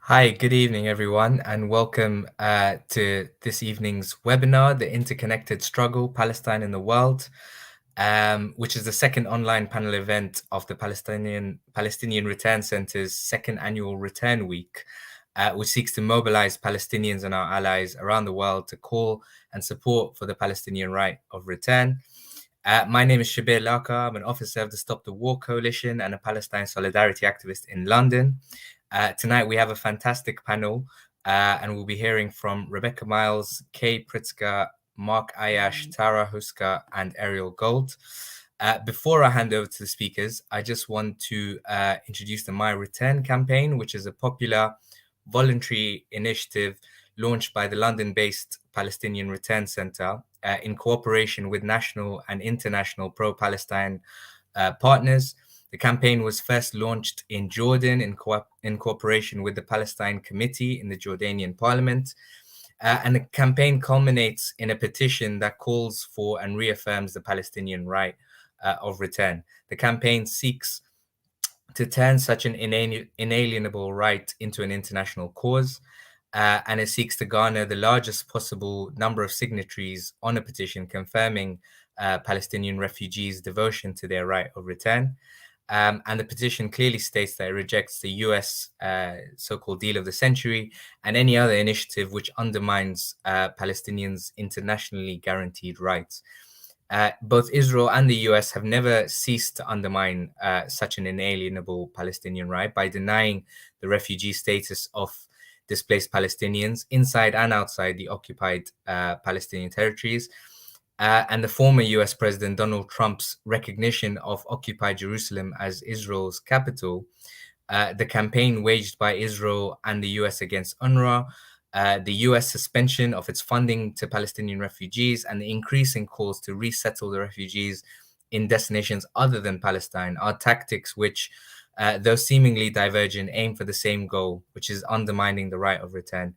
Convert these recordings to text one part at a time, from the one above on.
Hi, good evening, everyone, and welcome to this evening's webinar, The Interconnected Struggle, Palestine in the World, which is the second online panel event of the Palestinian Return Center's second annual Return Week, which seeks to mobilize Palestinians and our allies around the world to call and support for the Palestinian Right of Return. My name is Shabir Laka. I'm an officer of the Stop the War Coalition and a Palestine Solidarity activist in London. Tonight we have a fantastic panel and we'll be hearing from Rebecca Miles, Kei Pritsker, Mark Ayyash, Tara Houska, and Ariel Gold. Before I hand over to the speakers, I just want to introduce the My Return campaign, which is a popular voluntary initiative launched by the London-based Palestinian Return Center in cooperation with national and international pro-Palestine partners. The campaign was first launched in Jordan in cooperation with the Palestine Committee in the Jordanian Parliament. And the campaign culminates in a petition that calls for and reaffirms the Palestinian right of return. The campaign seeks to turn such an inalienable right into an international cause, and it seeks to garner the largest possible number of signatories on a petition confirming Palestinian refugees' devotion to their right of return. And the petition clearly states that it rejects the US so-called deal of the century and any other initiative which undermines Palestinians' internationally guaranteed rights. Both Israel and the US have never ceased to undermine such an inalienable Palestinian right by denying the refugee status of displaced Palestinians inside and outside the occupied Palestinian territories. And the former US President Donald Trump's recognition of occupied Jerusalem as Israel's capital, the campaign waged by Israel and the US against UNRWA, the US suspension of its funding to Palestinian refugees, and the increasing calls to resettle the refugees in destinations other than Palestine are tactics which, though seemingly divergent, aim for the same goal, which is undermining the right of return.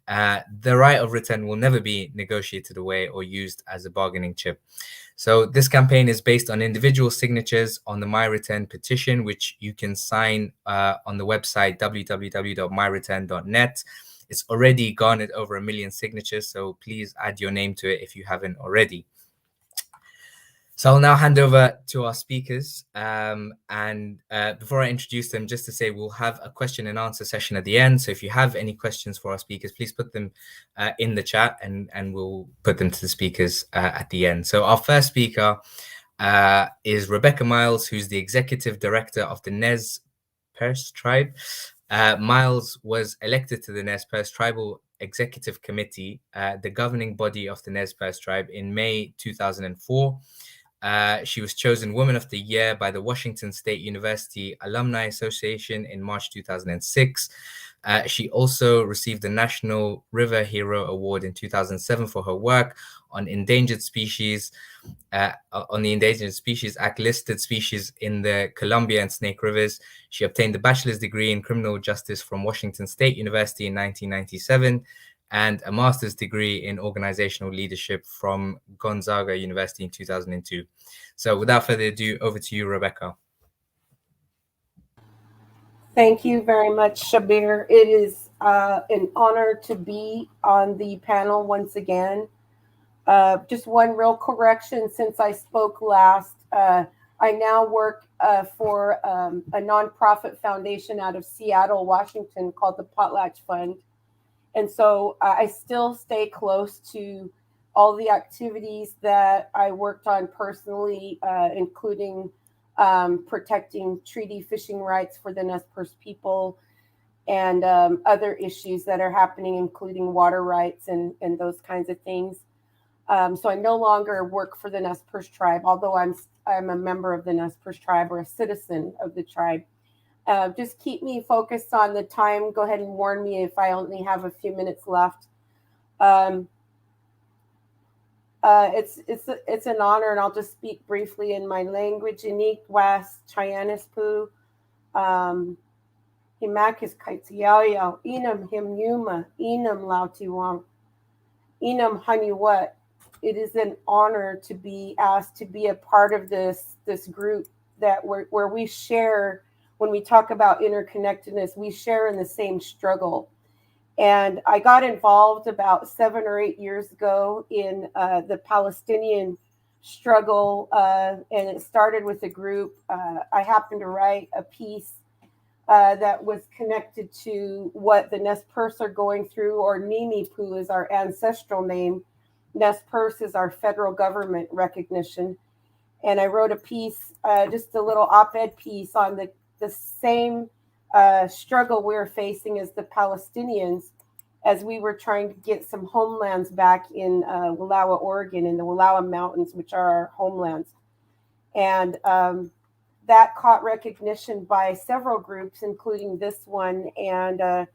The right of return will never be negotiated away or used as a bargaining chip. So this campaign is based on individual signatures on the My Return petition, which you can sign on the website www.myreturn.net. It's already garnered over 1 million signatures, so please add your name to it if you haven't already. So I'll now hand over to our speakers. Before I introduce them, just to say we'll have a question and answer session at the end. So if you have any questions for our speakers, please put them in the chat and we'll put them to the speakers at the end. So our first speaker is Rebecca Miles, who's the executive director of the Nez Perce tribe. Miles was elected to the Nez Perce Tribal Executive Committee, the governing body of the Nez Perce tribe, in May 2004. She was chosen Woman of the Year by the Washington State University Alumni Association in March 2006. She also received the National River Hero Award in 2007 for her work on endangered species, on the Endangered Species Act listed species in the Columbia and Snake Rivers. She obtained a bachelor's degree in criminal justice from Washington State University in 1997 and a master's degree in organizational leadership from Gonzaga University in 2002. So without further ado, over to you, Rebecca. Thank you very much, Shabir. It is an honor to be on the panel once again. Just one real correction since I spoke last. I now work for a nonprofit foundation out of Seattle, Washington called the Potlatch Fund. And so I still stay close to all the activities that I worked on personally, including protecting treaty fishing rights for the Nez Perce people and other issues that are happening, including water rights and those kinds of things. So I no longer work for the Nez Perce tribe, although I'm a member of the Nez Perce tribe or a citizen of the tribe. Just keep me focused on the time. Go ahead and warn me if I only have a few minutes left. It's an honor, and I'll just speak briefly in my language. Inik West Chayanispu, Himakis Kaitiao, Inam Himyuma, Inam Lautiwang, Inam Haniwat. It is an honor to be asked to be a part of this group that where we share when we talk about interconnectedness, we share in the same struggle. And I got involved about 7 or 8 years ago in the Palestinian struggle, and it started with a group. I happened to write a piece that was connected to what the Nez Perce are going through, or Nimipu is our ancestral name. Nez Perce is our federal government recognition. And I wrote a piece, just a little op-ed piece on the same struggle we're facing as the Palestinians, as we were trying to get some homelands back in Wallowa, Oregon, in the Wallowa Mountains, which are our homelands. And that caught recognition by several groups, including this one. And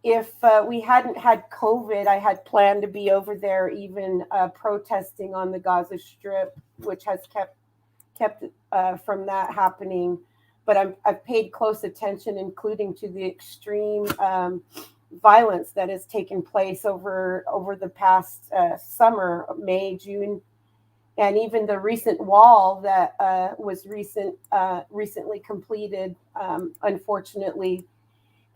if we hadn't had COVID, I had planned to be over there even protesting on the Gaza Strip, which has kept from that happening. But I've paid close attention, including to the extreme violence that has taken place over the past summer, May, June, and even the recent wall that was recently completed, unfortunately.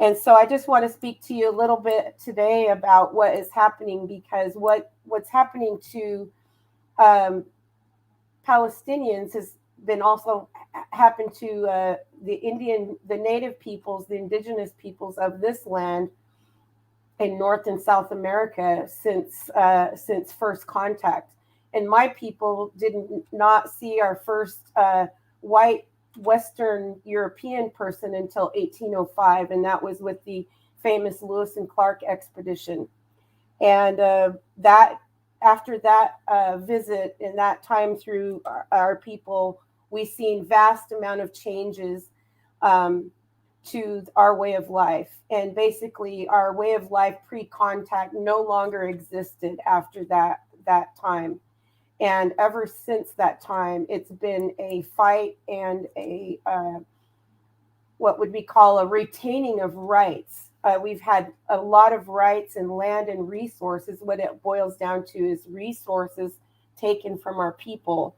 And so I just want to speak to you a little bit today about what is happening, because what's happening to Palestinians has been also happened to the native peoples, the indigenous peoples of this land in North and South America since first contact. And my people did not see our first white Western European person until 1805, and that was with the famous Lewis and Clark expedition. And that after that visit and that time through our people, we've seen vast amount of changes to our way of life. And basically, our way of life pre-contact no longer existed after that time. And ever since that time, it's been a fight and a what would we call a retaining of rights. We've had a lot of rights in land and resources. What it boils down to is resources taken from our people,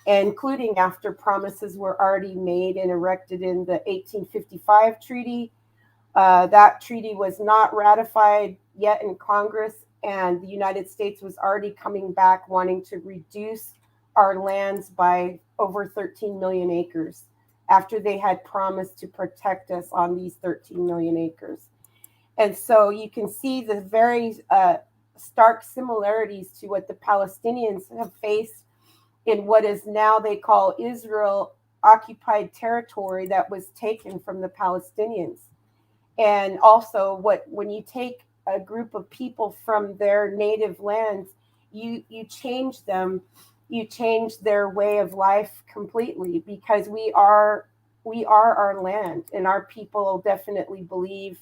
including after promises were already made and erected in the 1855 treaty. That treaty was not ratified yet in Congress, and the United States was already coming back wanting to reduce our lands by over 13 million acres after they had promised to protect us on these 13 million acres. And so you can see the very stark similarities to what the Palestinians have faced in what is now they call Israel occupied territory that was taken from the Palestinians. And also when you take a group of people from their native lands, you change them, you change their way of life completely, because we are our land, and our people definitely believe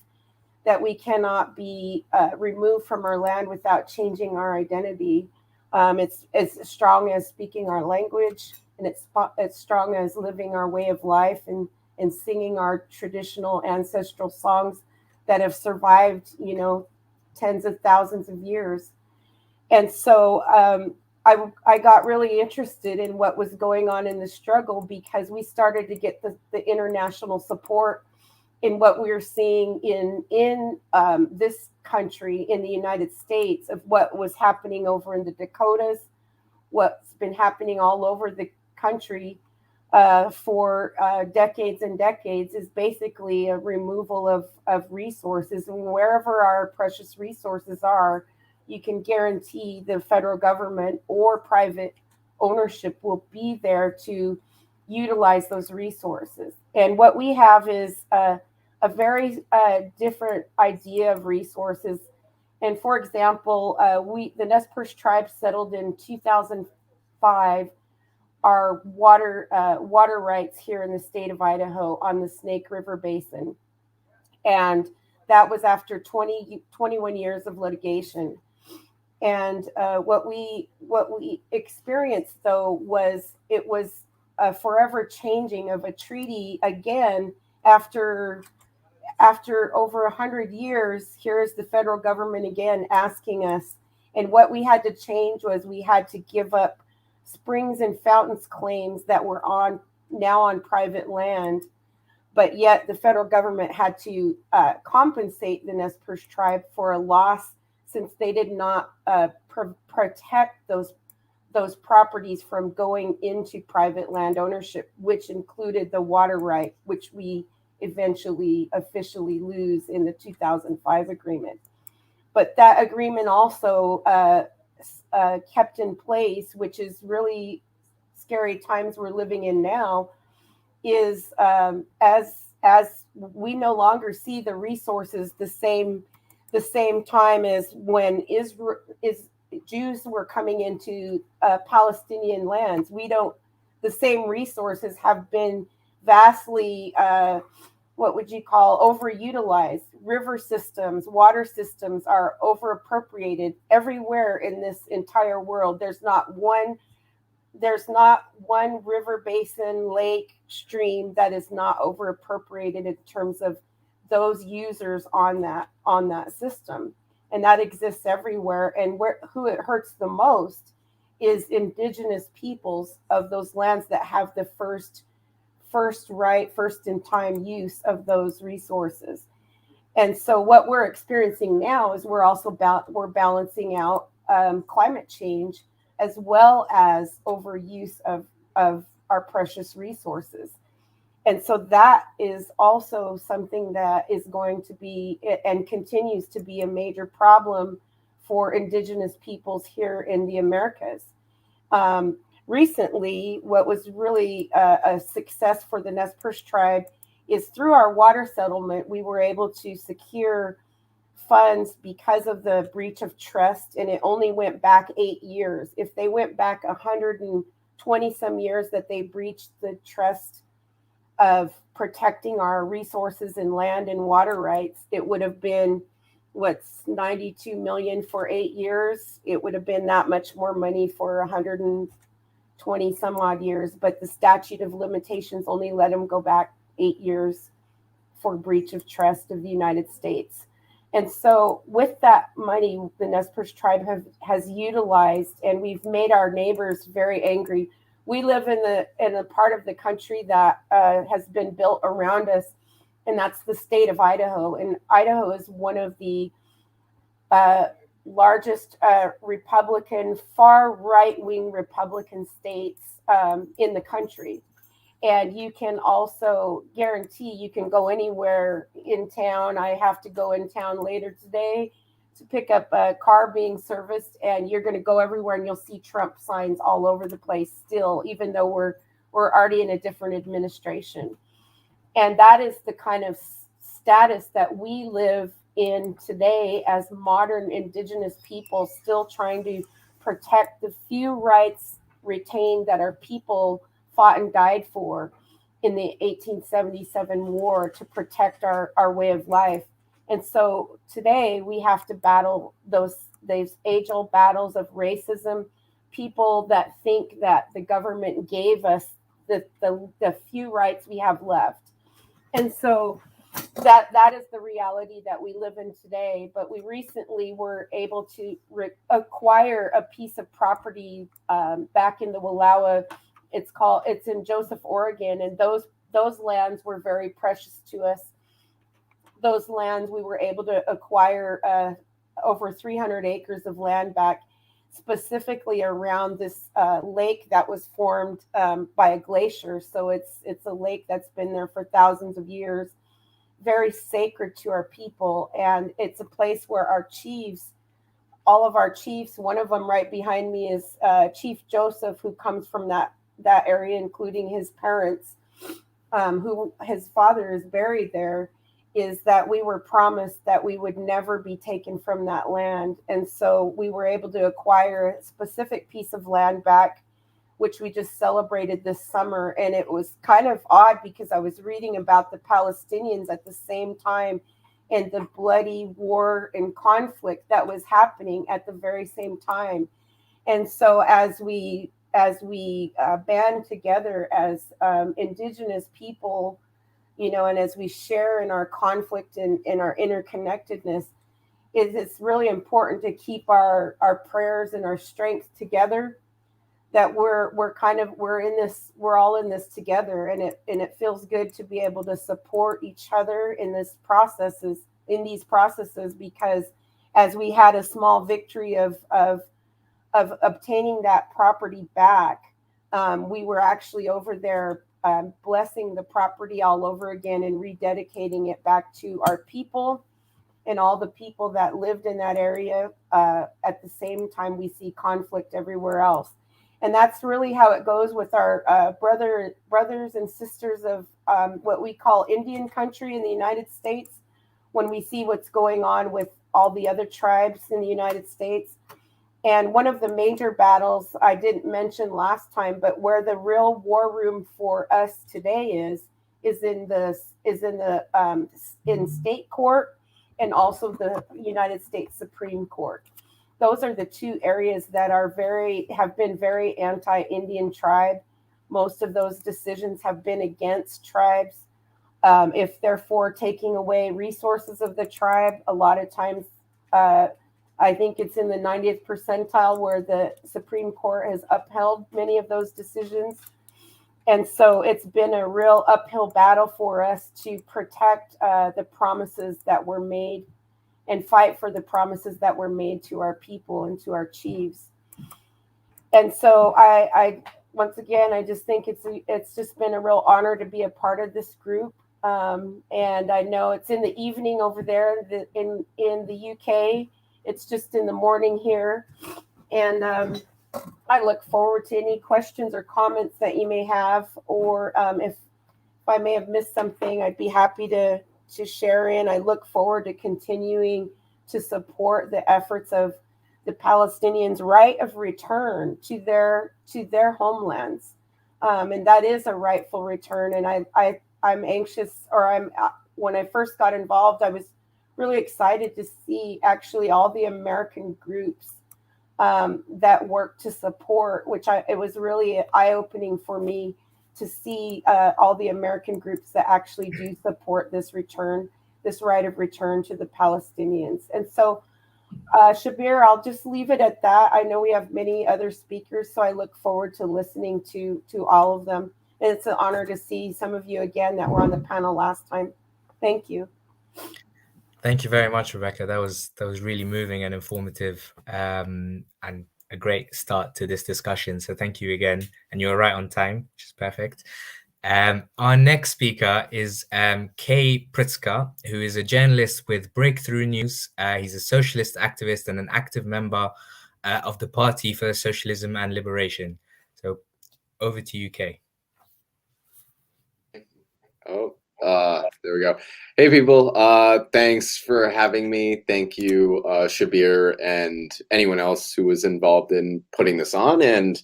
that we cannot be removed from our land without changing our identity. It's as strong as speaking our language, and it's as strong as living our way of life and singing our traditional ancestral songs that have survived, tens of thousands of years. And so I got really interested in what was going on in the struggle, because we started to get the international support in what we were seeing in this country, in the United States, of what was happening over in the Dakotas, what's been happening all over the country for decades and decades, is basically a removal of resources. And wherever our precious resources are, you can guarantee the federal government or private ownership will be there to utilize those resources. And what we have is a very different idea of resources. And for example, the Nez Perce tribe settled in 2005 our water rights here in the state of Idaho on the Snake River Basin. And that was after 21 years of litigation. And what we experienced, though, was a forever changing of a treaty again after over 100 years. Here's the federal government again asking us. And what we had to change was we had to give up springs and fountains claims that were now on private land, but yet the federal government had to compensate the Nez Perce tribe for a loss since they did not protect those properties from going into private land ownership, which included the water right, which we eventually officially lose in the 2005 agreement. But that agreement also kept in place, which is really scary times we're living in now, is as we no longer see the resources the same time as when Israel is Jews were coming into Palestinian lands. We don't the same resources have been vastly what would you call overutilized. River systems, water systems are over appropriated everywhere in this entire world. There's not one river basin, lake, stream that is not over appropriated in terms of those users on that system. And that exists everywhere. And who it hurts the most is indigenous peoples of those lands that have the first in time use of those resources. And so what we're experiencing now is we're balancing out climate change as well as overuse of our precious resources. And so that is also something that is going to be and continues to be a major problem for indigenous peoples here in the Americas. Recently, what was really a success for the Nez Perce tribe is through our water settlement, we were able to secure funds because of the breach of trust, and it only went back 8 years. If they went back 120 some years that they breached the trust of protecting our resources and land and water rights, it would have been what's 92 million for 8 years. It would have been that much more money for 120 some odd years, but the statute of limitations only let them go back 8 years for breach of trust of the United States. And so with that money, the Nez Perce tribe has utilized, and we've made our neighbors very angry. We live in a part of the country that has been built around us, and that's the state of Idaho. And Idaho is one of the largest Republican, far right-wing Republican states in the country. And you can also guarantee you can go anywhere in town. I have to go in town later today to pick up a car being serviced, and you're going to go everywhere and you'll see Trump signs all over the place still, even though we're already in a different administration. And that is the kind of status that we live in today as modern indigenous people, still trying to protect the few rights retained that our people fought and died for in the 1877 war to protect our way of life. And so today we have to battle those age-old battles of racism, people that think that the government gave us the few rights we have left. And so that is the reality that we live in today. But we recently were able to acquire a piece of property back in the Wallowa. It's in Joseph, Oregon, and those lands were very precious to us. Those lands we were able to acquire over 300 acres of land back, specifically around this lake that was formed by a glacier. So it's a lake that's been there for thousands of years, very sacred to our people, and it's a place where our chiefs, all of our chiefs, one of them right behind me is Chief Joseph, who comes from that area, including his parents, who his father is buried there, is that we were promised that we would never be taken from that land. And so we were able to acquire a specific piece of land back, which we just celebrated this summer. And it was kind of odd because I was reading about the Palestinians at the same time and the bloody war and conflict that was happening at the very same time. And so as we band together as indigenous people, and as we share in our conflict and in our interconnectedness, it's really important to keep our prayers and our strength together, that we're all in this together, and it feels good to be able to support each other in these processes, because as we had a small victory of obtaining that property back, we were actually over there blessing the property all over again and rededicating it back to our people and all the people that lived in that area. At the same time, we see conflict everywhere else, and that's really how it goes with our brothers and sisters of what we call Indian country in the United States. When we see what's going on with all the other tribes in the United States, and one of the major battles I didn't mention last time, but where the real war room for us today is in state court, and also the United States Supreme Court. Those are the two areas that have been very anti-Indian tribe. Most of those decisions have been against tribes. If they're for taking away resources of the tribe, a lot of times, I think it's in the 90th percentile where the Supreme Court has upheld many of those decisions. And so it's been a real uphill battle for us to protect the promises that were made and fight for the promises that were made to our people and to our chiefs. And so I once again, I just think it's just been a real honor to be a part of this group. And I know it's in the evening over there in the UK. It's just in the morning here. And I look forward to any questions or comments that you may have, or if I may have missed something, I'd be happy to share in. I look forward to continuing to support the efforts of the Palestinians' right of return to their homelands, and that is a rightful return. And I'm anxious, when I first got involved, I was really excited to see actually all the American groups that work to support, it was really eye-opening for me to see all the American groups that actually do support this right of return to the Palestinians. And so, Shabir, I'll just leave it at that. I know we have many other speakers, so I look forward to listening to all of them. And it's an honor to see some of you again that were on the panel last time. Thank you. Thank you very much, Rebecca. That was really moving and informative, and a great start to this discussion. So thank you again, and you're right on time, which is perfect. Our next speaker is Kei Pritsker, who is a journalist with Breakthrough News. He's a socialist activist and an active member of the Party for Socialism and Liberation. So over to you, Kei. There we go. Hey, people. Thanks for having me. Thank you, Shabir, and anyone else who was involved in putting this on. And,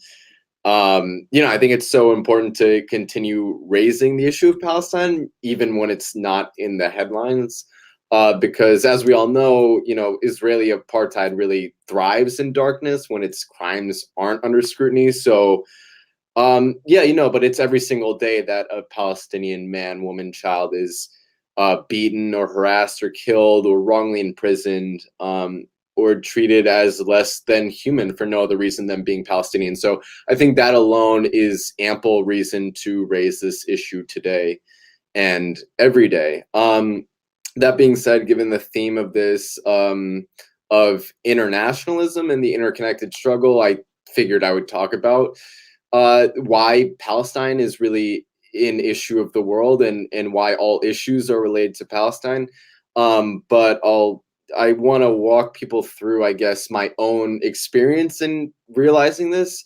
I think it's so important to continue raising the issue of Palestine, even when it's not in the headlines. Because as we all know, Israeli apartheid really thrives in darkness when its crimes aren't under scrutiny. So, but it's every single day that a Palestinian man, woman, child is beaten or harassed or killed or wrongly imprisoned, or treated as less than human for no other reason than being Palestinian. So I think that alone is ample reason to raise this issue today and every day. That being said, given the theme of this, of internationalism and the interconnected struggle, I figured I would talk about why Palestine is really an issue of the world, and why all issues are related to Palestine. But I want to walk people through, I guess, my own experience in realizing this.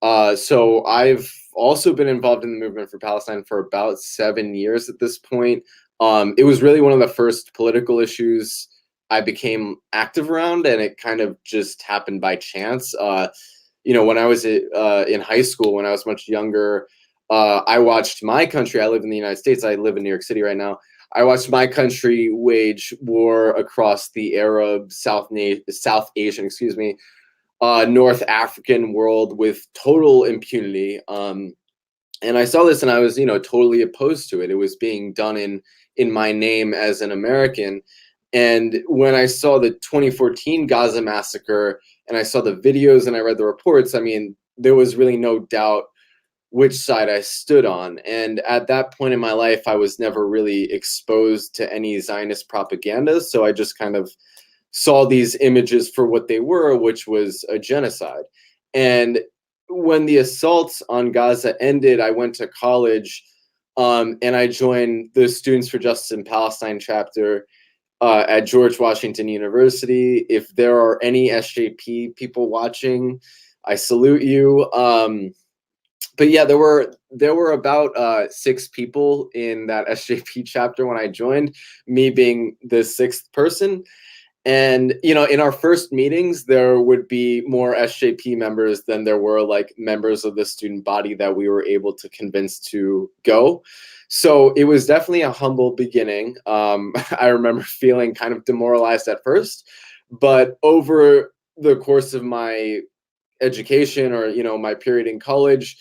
So I've also been involved in the movement for Palestine for about 7 years at this point. It was really one of the first political issues I became active around, and it kind of just happened by chance. When I was in high school, when I was much younger, I watched my country. I live in the United States. I live in New York City right now. I watched my country wage war across the Arab, South Asian, North African world with total impunity. And I saw this, and I was, totally opposed to it. It was being done in my name as an American. And when I saw the 2014 Gaza Massacre, and I saw the videos and I read the reports, I mean, there was really no doubt which side I stood on. And at that point in my life, I was never really exposed to any Zionist propaganda. So I just kind of saw these images for what they were, which was a genocide. And when the assaults on Gaza ended, I went to college, and I joined the Students for Justice in Palestine chapter at George Washington University. If there are any SJP people watching, I salute you. But yeah, there were about 6 people in that SJP chapter when I joined, me being the 6th person. And in our first meetings, there would be more SJP members than there were like members of the student body that we were able to convince to go. So it was definitely a humble beginning. I remember feeling kind of demoralized at first, but over the course of my education, or my period in college,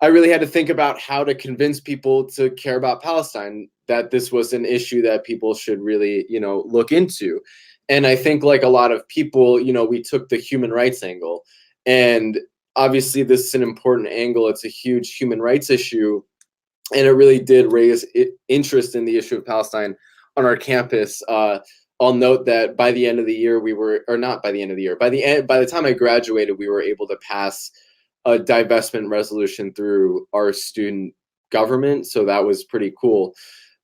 I really had to think about how to convince people to care about Palestine, that this was an issue that people should really, look into. And I think, like a lot of people, we took the human rights angle. And obviously, this is an important angle. It's a huge human rights issue. And it really did raise interest in the issue of Palestine on our campus. I'll note that by the end of the year, not by the end of the year, by the time I graduated, we were able to pass a divestment resolution through our student government. So that was pretty cool.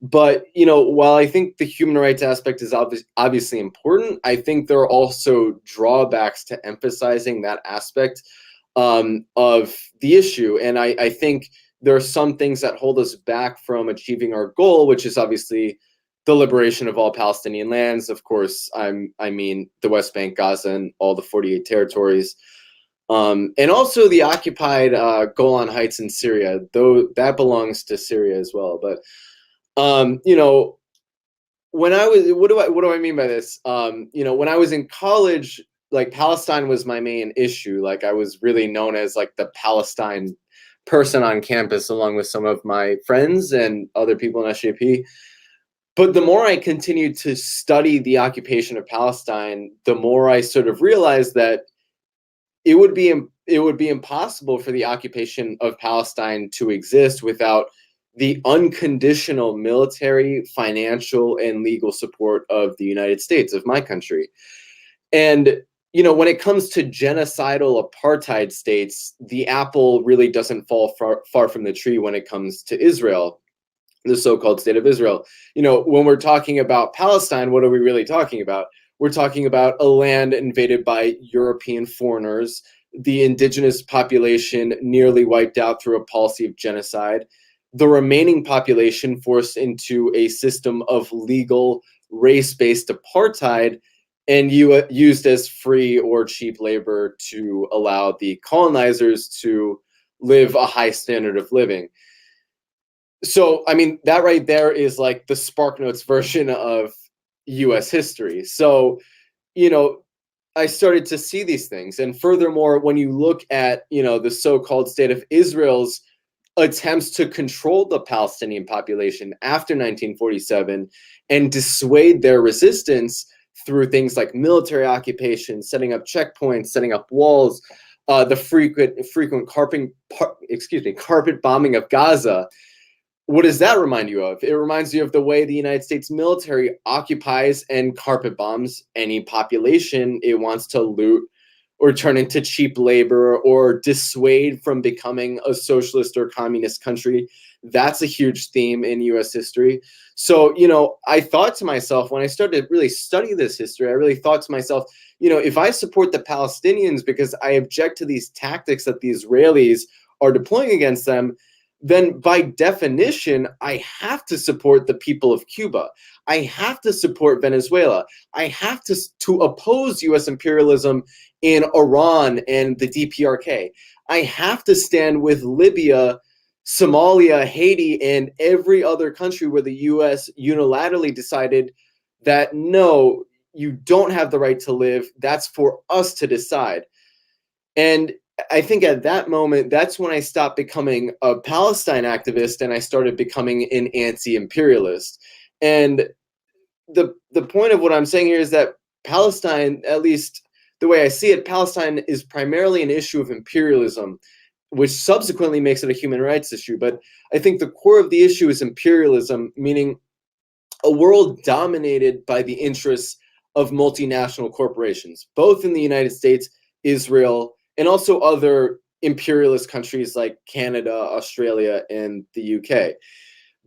But, while I think the human rights aspect is obviously important, I think there are also drawbacks to emphasizing that aspect of the issue. And I think there are some things that hold us back from achieving our goal, which is obviously the liberation of all Palestinian lands. Of course, I mean the West Bank, Gaza, and all the 48 territories. And also the occupied Golan Heights in Syria, though that belongs to Syria as well. But when I was, what do I mean by this? When I was in college, like Palestine was my main issue. Like I was really known as like the Palestine person on campus, along with some of my friends and other people in SJP. But the more I continued to study the occupation of Palestine, the more I sort of realized that it would be impossible for the occupation of Palestine to exist without the unconditional military, financial, and legal support of the United States, of my country. And when it comes to genocidal apartheid states, the apple really doesn't fall far from the tree when it comes to Israel, the so-called state of Israel. When we're talking about Palestine, what are we really talking about? We're talking about a land invaded by European foreigners, the indigenous population nearly wiped out through a policy of genocide, the remaining population forced into a system of legal race-based apartheid, and used as free or cheap labor to allow the colonizers to live a high standard of living. So, I mean, that right there is like the SparkNotes version of US history. So, I started to see these things. And furthermore, when you look at, the so-called state of Israel's attempts to control the Palestinian population after 1947 and dissuade their resistance through things like military occupation, setting up checkpoints, setting up walls, the frequent carpet bombing of Gaza. What does that remind you of? It reminds you of the way the United States military occupies and carpet bombs any population it wants to loot or turn into cheap labor or dissuade from becoming a socialist or communist country. That's a huge theme in US history. So, I thought to myself, when I started to really study this history, I really thought to myself, if I support the Palestinians because I object to these tactics that the Israelis are deploying against them, then by definition, I have to support the people of Cuba. I have to support Venezuela. I have to oppose US imperialism in Iran and the DPRK. I have to stand with Libya, Somalia, Haiti, and every other country where the US unilaterally decided that no, you don't have the right to live. That's for us to decide. And I think at that moment, that's when I stopped becoming a Palestine activist and I started becoming an anti-imperialist. And the point of what I'm saying here is that Palestine, at least the way I see it, Palestine is primarily an issue of imperialism, which subsequently makes it a human rights issue. But I think the core of the issue is imperialism, meaning a world dominated by the interests of multinational corporations, both in the United States, Israel, and also other imperialist countries like Canada, Australia, and the UK.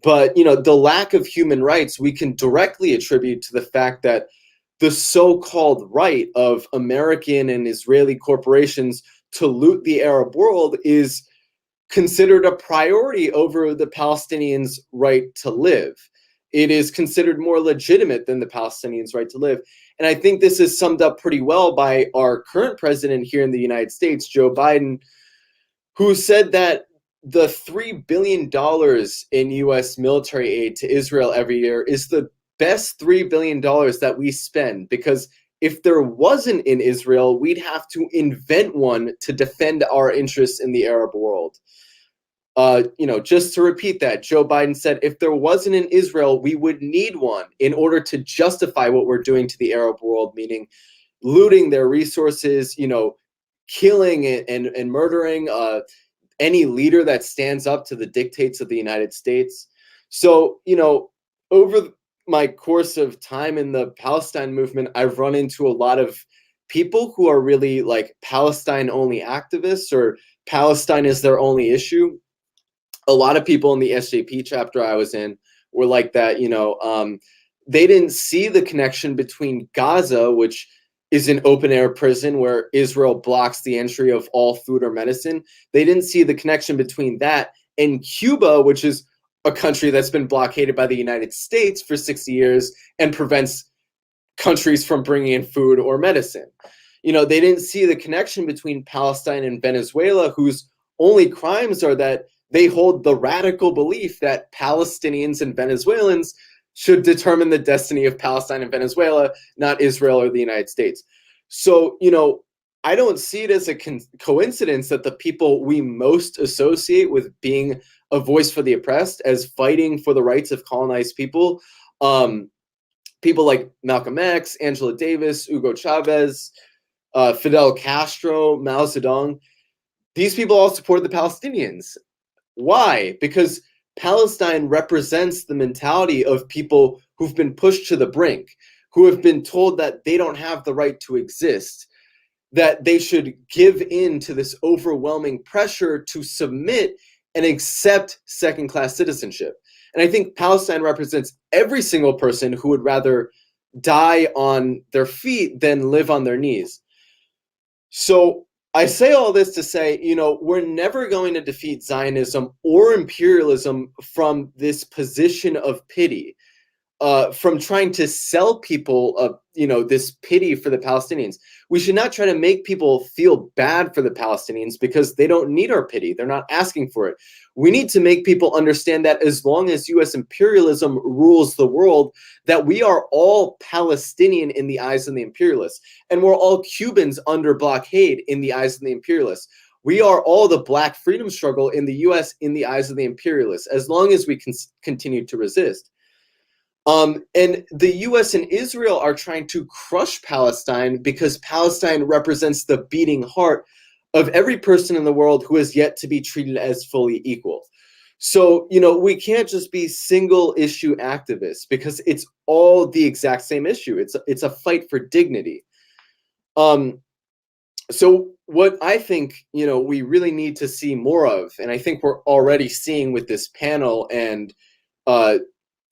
But the lack of human rights we can directly attribute to the fact that the so-called right of American and Israeli corporations to loot the Arab world is considered a priority over the Palestinians' right to live. It is considered more legitimate than the Palestinians' right to live. And I think this is summed up pretty well by our current president here in the United States, Joe Biden, who said that the $3 billion in U.S. military aid to Israel every year is the best $3 billion that we spend, because if there wasn't in Israel, we'd have to invent one to defend our interests in the Arab world. Just to repeat that, Joe Biden said, if there wasn't in Israel, we would need one in order to justify what we're doing to the Arab world, meaning looting their resources, killing and murdering any leader that stands up to the dictates of the United States. So, over my course of time in the Palestine movement, I've run into a lot of people who are really like Palestine only activists, or Palestine is their only issue. A lot of people in the SJP chapter I was in were like that. They didn't see the connection between Gaza, which is an open air prison where Israel blocks the entry of all food or medicine. They didn't see the connection between that and Cuba, which is a country that's been blockaded by the United States for 60 years and prevents countries from bringing in food or medicine. They didn't see the connection between Palestine and Venezuela, whose only crimes are that they hold the radical belief that Palestinians and Venezuelans should determine the destiny of Palestine and Venezuela, not Israel or the United States. So, I don't see it as a coincidence that the people we most associate with being a voice for the oppressed, as fighting for the rights of colonized people, people like Malcolm X, Angela Davis, Hugo Chavez, Fidel Castro, Mao Zedong, these people all support the Palestinians. Why? Because Palestine represents the mentality of people who've been pushed to the brink, who have been told that they don't have the right to exist, that they should give in to this overwhelming pressure to submit and accept second-class citizenship. And I think Palestine represents every single person who would rather die on their feet than live on their knees. So I say all this to say, we're never going to defeat Zionism or imperialism from this position of pity, from trying to sell people, this pity for the Palestinians. We should not try to make people feel bad for the Palestinians because they don't need our pity. They're not asking for it. We need to make people understand that as long as U.S. imperialism rules the world, that we are all Palestinian in the eyes of the imperialists, and we're all Cubans under blockade in the eyes of the imperialists. We are all the Black freedom struggle in the U.S. in the eyes of the imperialists, as long as we can continue to resist. And the U.S. and Israel are trying to crush Palestine because Palestine represents the beating heart of every person in the world who has yet to be treated as fully equal. So, we can't just be single issue activists because it's all the exact same issue. It's a fight for dignity. So what I think, we really need to see more of, and I think we're already seeing with this panel and,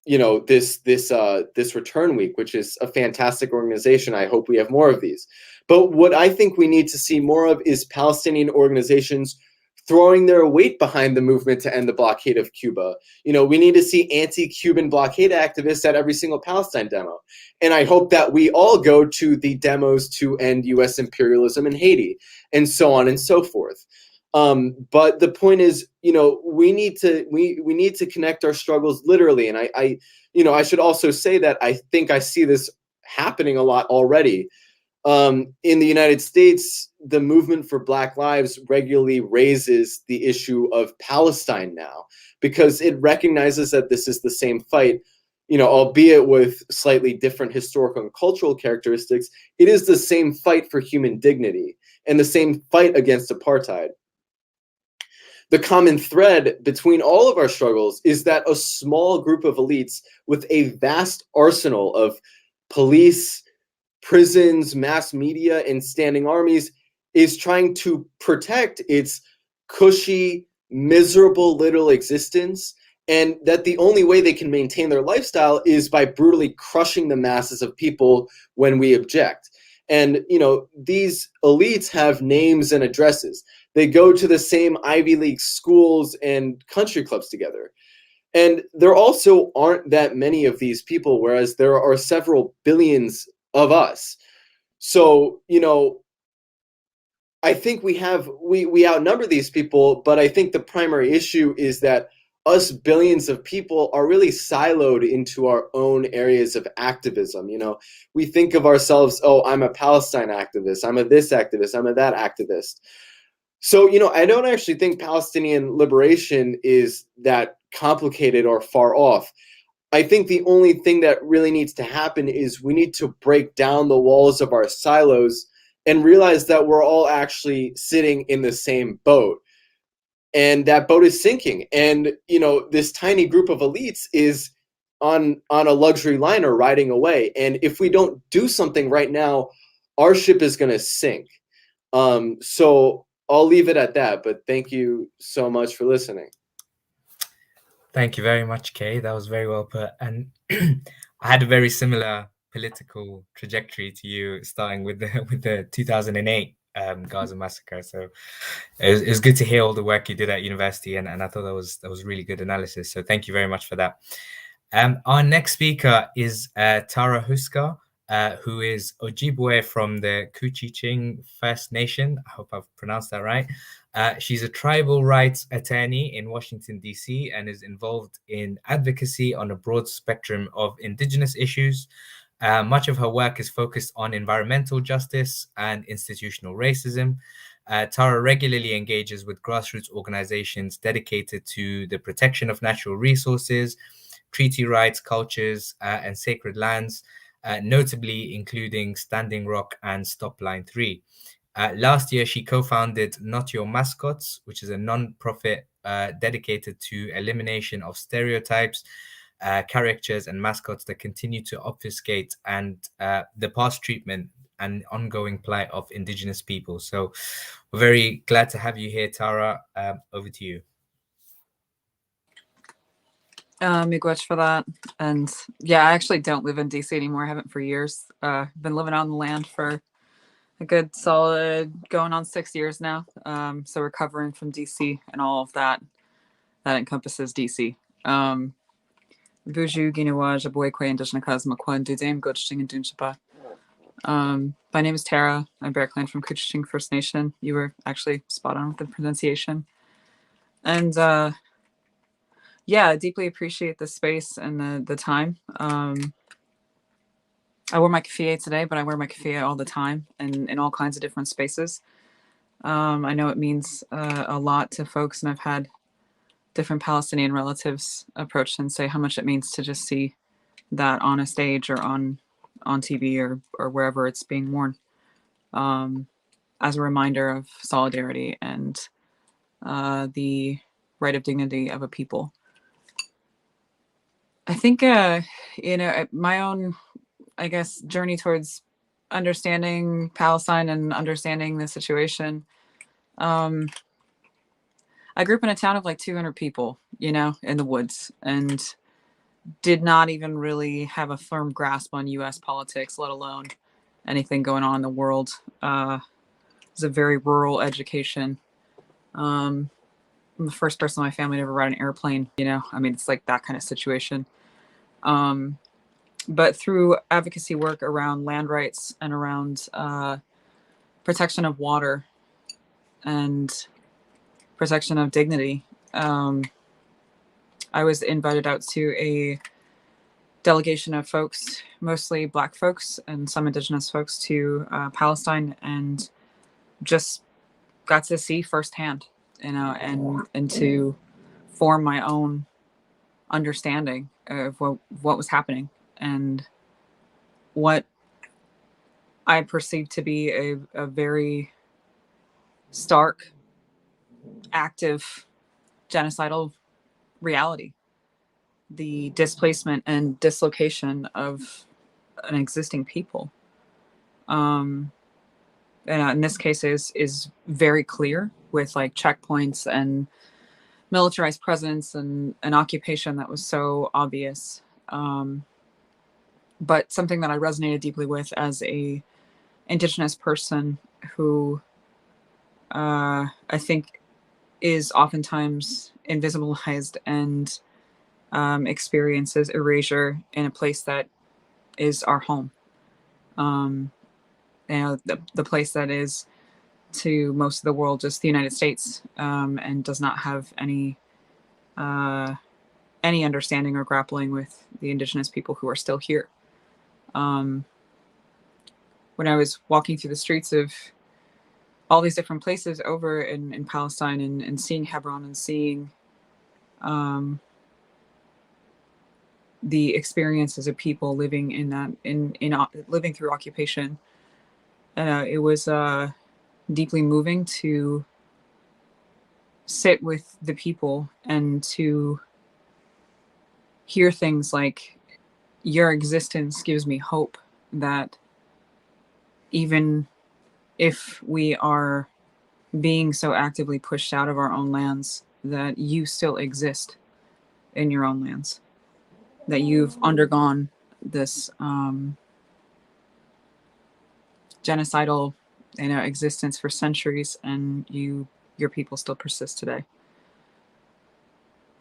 this return week, which is a fantastic organization. I hope we have more of these. But what I think we need to see more of is Palestinian organizations throwing their weight behind the movement to end the blockade of Cuba. We need to see anti-Cuban blockade activists at every single Palestine demo. And I hope that we all go to the demos to end U.S. imperialism in Haiti, and so on and so forth. But the point is, we need to connect our struggles literally. And I should also say that I think I see this happening a lot already. In the United States, the movement for Black Lives regularly raises the issue of Palestine now because it recognizes that this is the same fight. albeit with slightly different historical and cultural characteristics, it is the same fight for human dignity and the same fight against apartheid. The common thread between all of our struggles is that a small group of elites with a vast arsenal of police, prisons, mass media, and standing armies is trying to protect its cushy, miserable little existence, and that the only way they can maintain their lifestyle is by brutally crushing the masses of people when we object. And, these elites have names and addresses. They go to the same Ivy League schools and country clubs together. And there also aren't that many of these people, whereas there are several billions of us. So, I think we outnumber these people, but I think the primary issue is that us billions of people are really siloed into our own areas of activism. We think of ourselves, oh, I'm a Palestine activist, I'm a this activist, I'm a that activist. So, I don't actually think Palestinian liberation is that complicated or far off. I think the only thing that really needs to happen is we need to break down the walls of our silos and realize that we're all actually sitting in the same boat. And that boat is sinking. And, this tiny group of elites is on a luxury liner riding away. And if we don't do something right now, our ship is going to sink. So I'll leave it at that. But thank you so much for listening. Thank you very much, Kei. That was very well put. And I had a very similar political trajectory to you, starting with the 2008 Gaza Massacre. So it was good to hear all the work you did at university, and I thought that was really good analysis. So thank you very much for that. Our next speaker is Tara Houska, who is Ojibwe from the Kuchiching First Nation. I hope I've pronounced that right. She's a tribal rights attorney in Washington, D.C., and is involved in advocacy on a broad spectrum of Indigenous issues. Much of her work is focused on environmental justice and institutional racism. Tara regularly engages with grassroots organizations dedicated to the protection of natural resources, treaty rights, cultures, and sacred lands, notably including Standing Rock and Stop Line 3. Last year, she co-founded Not Your Mascots, which is a non-profit dedicated to elimination of stereotypes, caricatures, and mascots that continue to obfuscate and the past treatment and ongoing plight of Indigenous people. So we're very glad to have you here, Tara. Over to you. Miigwech for that. And yeah, I actually don't live in DC anymore. I haven't for years. Been living on the land for a good solid going on 6 years now. So recovering from DC and all of that encompasses DC. Buju Ginawa Jabuekwe Indigenous Makwan Dudam Gochting and Dunchapa. My name is Tara. I'm Bear Clan from Kuchiching First Nation. You were actually spot on with the pronunciation. And yeah, I deeply appreciate the space and the time. I wore my keffiyeh today, but I wear my keffiyeh all the time and in all kinds of different spaces. I know it means a lot to folks, and I've had different Palestinian relatives approach and say how much it means to just see that on a stage or on TV or wherever it's being worn, as a reminder of solidarity and the right of dignity of a people. I think, my own, I guess, journey towards understanding Palestine and understanding the situation. I grew up in a town of like 200 people, in the woods, and did not even really have a firm grasp on U.S. politics, let alone anything going on in the world. It was a very rural education. I'm the first person in my family to ever ride an airplane, it's like that kind of situation. But through advocacy work around land rights and around protection of water and protection of dignity, I was invited out to a delegation of folks, mostly Black folks and some Indigenous folks, to Palestine, and just got to see firsthand, and to form my own understanding of what was happening and what I perceived to be a very stark, active, genocidal reality. The displacement and dislocation of an existing people. And in this case is very clear with like checkpoints and militarized presence and an occupation that was so obvious. But something that I resonated deeply with as a Indigenous person who I think is oftentimes invisibilized and experiences erasure in a place that is our home. The place that is to most of the world just the United States, and does not have any understanding or grappling with the Indigenous people who are still here. When I was walking through the streets of all these different places over in Palestine and seeing Hebron and seeing the experiences of people living in that in living through occupation, it was deeply moving to sit with the people and to hear things like, your existence gives me hope that even if we are being so actively pushed out of our own lands, that you still exist in your own lands, that you've undergone this genocidal existence for centuries, and your people still persist today.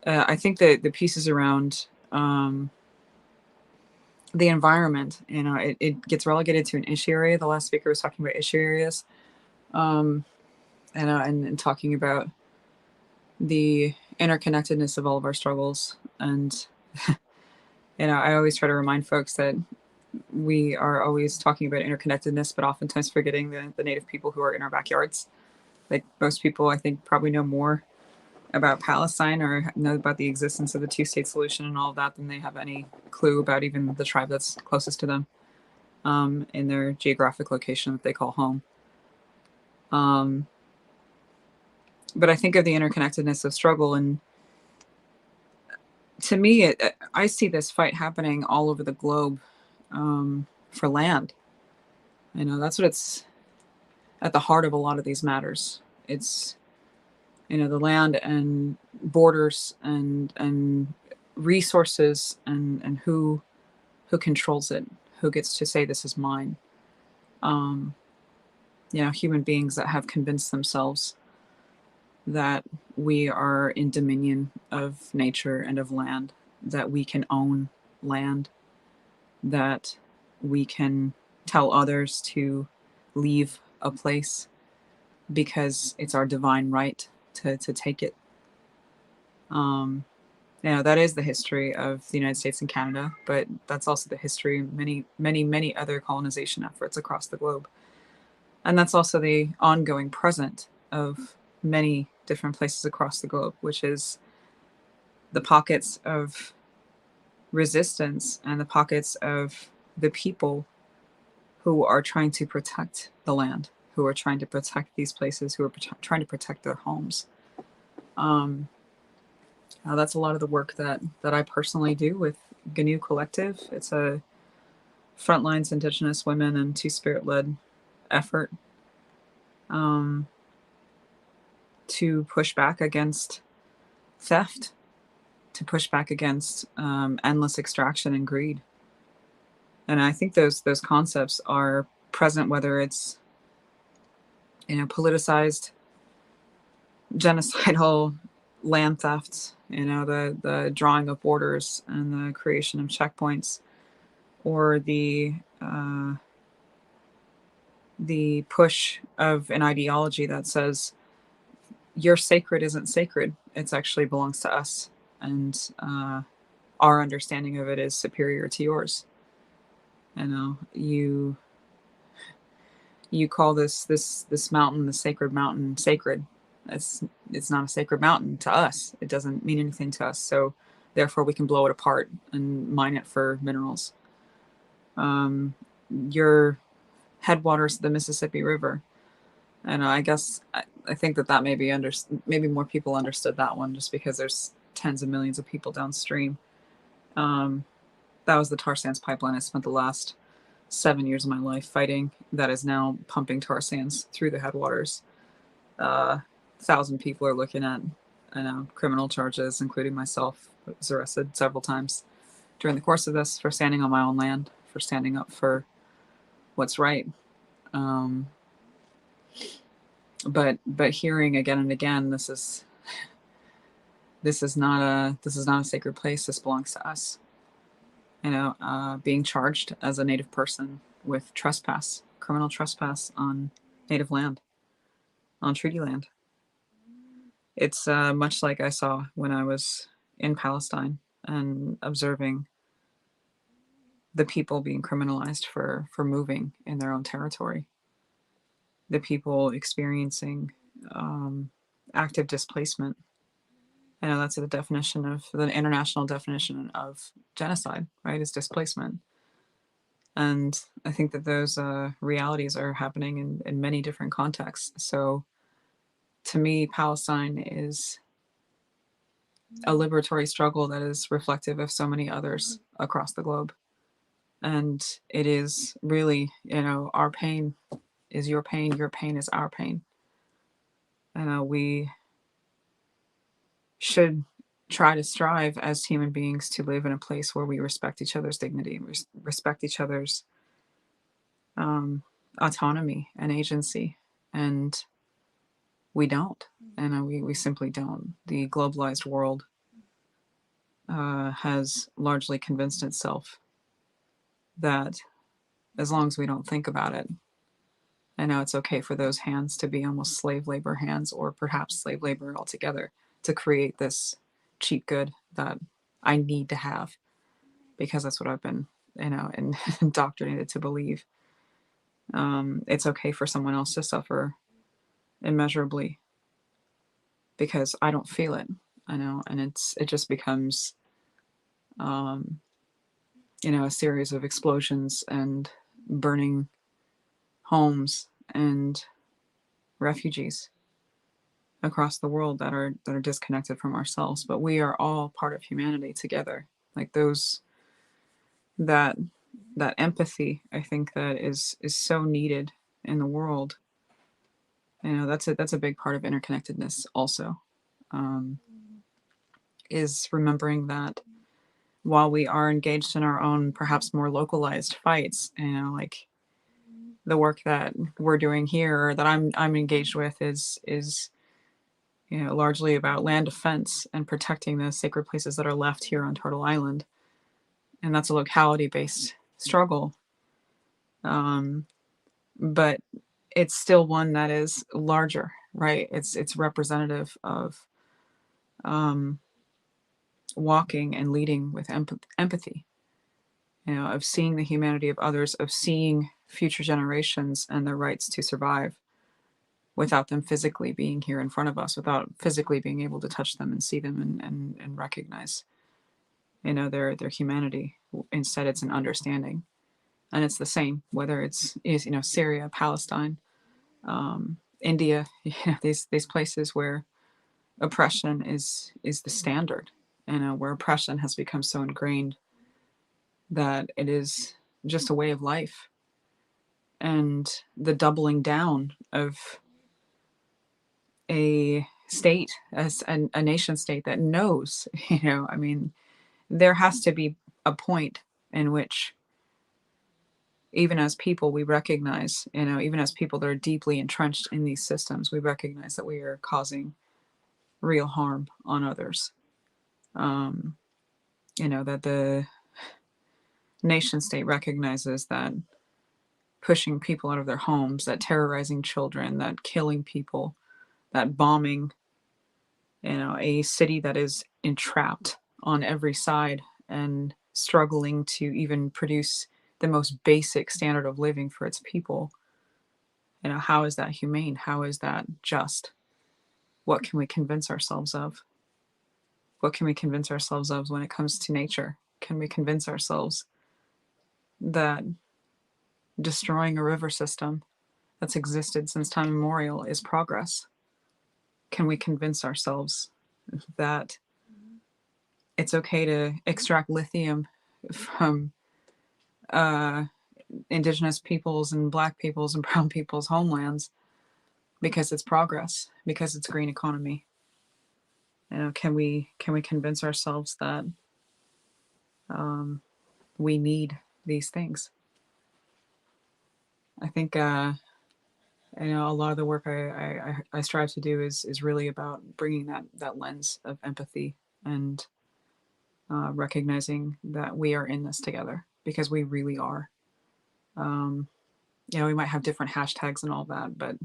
I think that the pieces around the environment, it gets relegated to an issue area. The last speaker was talking about issue areas, and talking about the interconnectedness of all of our struggles. And I always try to remind folks that we are always talking about interconnectedness, but oftentimes forgetting the Native people who are in our backyards. Like most people, I think, probably know more about Palestine or know about the existence of the two-state solution and all of that than they have any clue about even the tribe that's closest to them in their geographic location that they call home. But I think of the interconnectedness of struggle, and to me, I see this fight happening all over the globe for land. That's what it's at the heart of a lot of these matters. It's the land and borders and resources and who controls it, who gets to say this is mine. Human beings that have convinced themselves that we are in dominion of nature and of land, that we can own land, that we can tell others to leave a place because it's our divine right to take it. That is the history of the United States and Canada, but that's also the history of many, many, many other colonization efforts across the globe. And that's also the ongoing present of many different places across the globe, which is the pockets of resistance and the pockets of the people who are trying to protect the land, who are trying to protect these places, who are trying to protect their homes. That's a lot of the work that I personally do with GNU Collective. It's a Frontlines Indigenous Women and Two-Spirit-led effort to push back against theft, to push back against endless extraction and greed. And I think those concepts are present, whether it's politicized genocidal land theft, the drawing of borders and the creation of checkpoints, or the push of an ideology that says your sacred isn't sacred, it actually belongs to us, and our understanding of it is superior to yours. You call this mountain, the sacred mountain, sacred. It's not a sacred mountain to us. It doesn't mean anything to us. So Therefore, we can blow it apart and mine it for minerals. Your headwaters of the Mississippi River. And I guess I think that maybe more people understood that one just because there's tens of millions of people downstream. That was the tar sands pipeline I spent the last 7 years of my life fighting. That is now pumping tar sands through the headwaters. 1,000 people are looking at criminal charges, including myself. I was arrested several times during the course of this for standing on my own land, for standing up for what's right. But hearing again and again, this is not a sacred place. This belongs to us. Being charged as a Native person with criminal trespass on Native land, on treaty land. It's much like I saw when I was in Palestine and observing the people being criminalized for moving in their own territory. The people experiencing active displacement. That's the definition of the international definition of genocide, right? Is displacement. And I think that those realities are happening in many different contexts. So to me, Palestine is a liberatory struggle that is reflective of so many others across the globe. And it is really, our pain is your pain is our pain. We should try to strive as human beings to live in a place where we respect each other's dignity, respect each other's autonomy and agency. And we don't. We simply don't. The globalized world has largely convinced itself that as long as we don't think about it, it's okay for those hands to be almost slave labor hands, or perhaps slave labor altogether, to create this cheap good that I need to have because that's what I've been, indoctrinated to believe. It's okay for someone else to suffer immeasurably because I don't feel it, and it just becomes, a series of explosions and burning homes and refugees across the world that are disconnected from ourselves. But we are all part of humanity together. Like that empathy, I think that is so needed in the world. That's a big part of interconnectedness also, is remembering that while we are engaged in our own perhaps more localized fights, like the work that we're doing here, or that I'm engaged with, is largely about land defense and protecting the sacred places that are left here on Turtle Island. And that's a locality-based struggle. But it's still one that is larger, right? It's representative of walking and leading with empathy, of seeing the humanity of others, of seeing future generations and their rights to survive without them physically being here in front of us, without physically being able to touch them and see them and recognize, their humanity. Instead, it's an understanding. And it's the same, whether it's Syria, Palestine, India, these places where oppression is the standard, where oppression has become so ingrained that it is just a way of life. And the doubling down of a state, as a nation state that knows, there has to be a point in which, even as people, we recognize, even as people that are deeply entrenched in these systems, we recognize that we are causing real harm on others. That the nation state recognizes that pushing people out of their homes, that terrorizing children, that killing people, that bombing, a city that is entrapped on every side and struggling to even produce the most basic standard of living for its people. How is that humane? How is that just? What can we convince ourselves of? What can we convince ourselves of when it comes to nature? Can we convince ourselves that destroying a river system that's existed since time immemorial is progress? Can we convince ourselves that it's okay to extract lithium from indigenous peoples and black peoples and brown peoples' homelands because it's progress, because it's green economy? Can we convince ourselves that we need these things? I think a lot of the work I strive to do is really about bringing that lens of empathy and recognizing that we are in this together, because we really are. We might have different hashtags and all that, but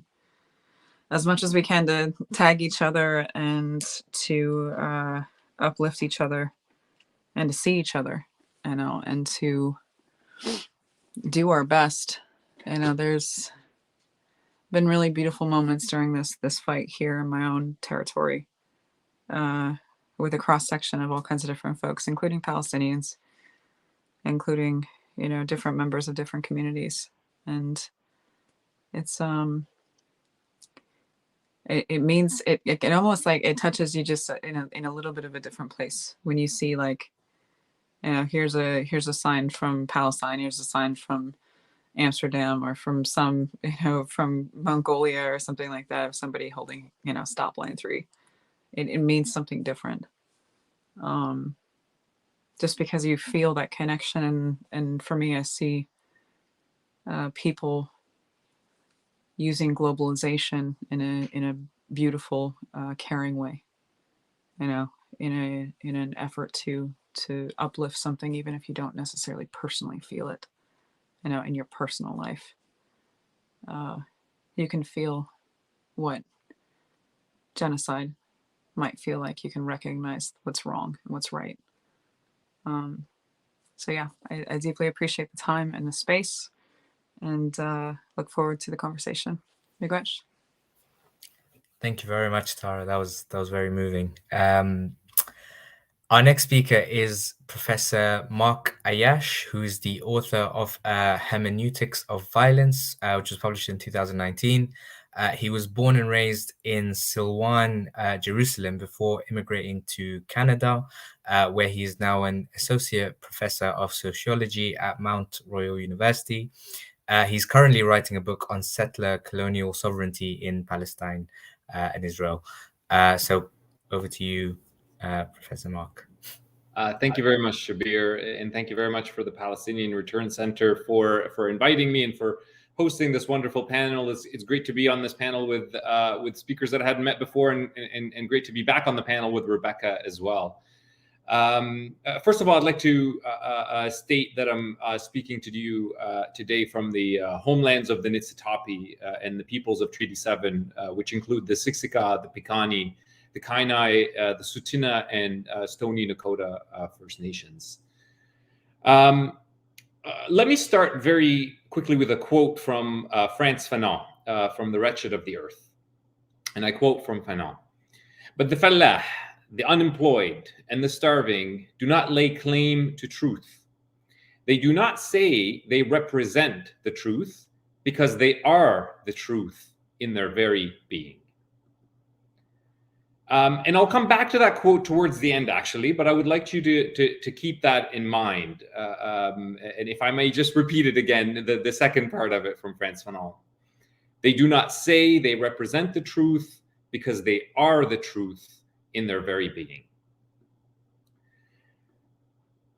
as much as we can to tag each other and to uplift each other and to see each other, and to do our best. There's been really beautiful moments during this fight here in my own territory, with a cross section of all kinds of different folks, including Palestinians, including different members of different communities, and it's it means it can almost like it touches you just in a little bit of a different place when you see, like, here's a sign from Palestine, here's a sign from Amsterdam, or from some from Mongolia or something like that, of somebody holding stop line 3. It means something different, just because you feel that connection. And for me, I see people using globalization in a beautiful, caring way, in an effort to uplift something, even if you don't necessarily personally feel it, in your personal life. You can feel what genocide might feel like. You can recognize what's wrong and what's right. So yeah, I deeply appreciate the time and the space, and look forward to the conversation. Miigwech. Thank you very much, Tara. That was very moving. Our next speaker is Professor Mark Ayyash, who is the author of Hermeneutics of Violence, which was published in 2019. He was born and raised in Silwan, Jerusalem, before immigrating to Canada, where he is now an associate professor of sociology at Mount Royal University. He's currently writing a book on settler colonial sovereignty in Palestine and Israel. So over to you, Professor Mark. Thank you very much, Shabir, and thank you very much for the Palestinian Return Center for inviting me and for hosting this wonderful panel. It's great to be on this panel with speakers that I hadn't met before, and great to be back on the panel with Rebecca as well. First of all, I'd like to state that I'm speaking to you today from the homelands of the Niitsitapi and the peoples of Treaty 7, which include the Siksika, the Piikani, the Kainai, the Tsuut'ina, and Stoney Nakoda First Nations. Let me start very quickly with a quote from Frantz Fanon, from The Wretched of the Earth. And I quote from Fanon: "But the fallah, the unemployed, and the starving do not lay claim to truth. They do not say they represent the truth, because they are the truth in their very being." And I'll come back to that quote towards the end, actually, but I would like you to keep that in mind. And if I may just repeat it again, the second part of it from Frantz Fanon: "They do not say they represent the truth, because they are the truth in their very being."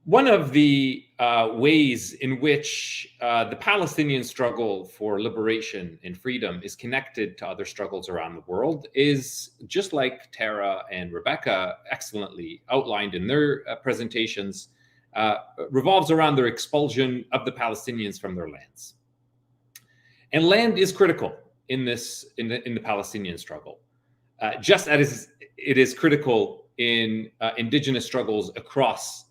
One of the ways in which the Palestinian struggle for liberation and freedom is connected to other struggles around the world is, just like Tara and Rebecca excellently outlined in their presentations, revolves around their expulsion of the Palestinians from their lands. And land is critical in the Palestinian struggle, just as it is critical in indigenous struggles across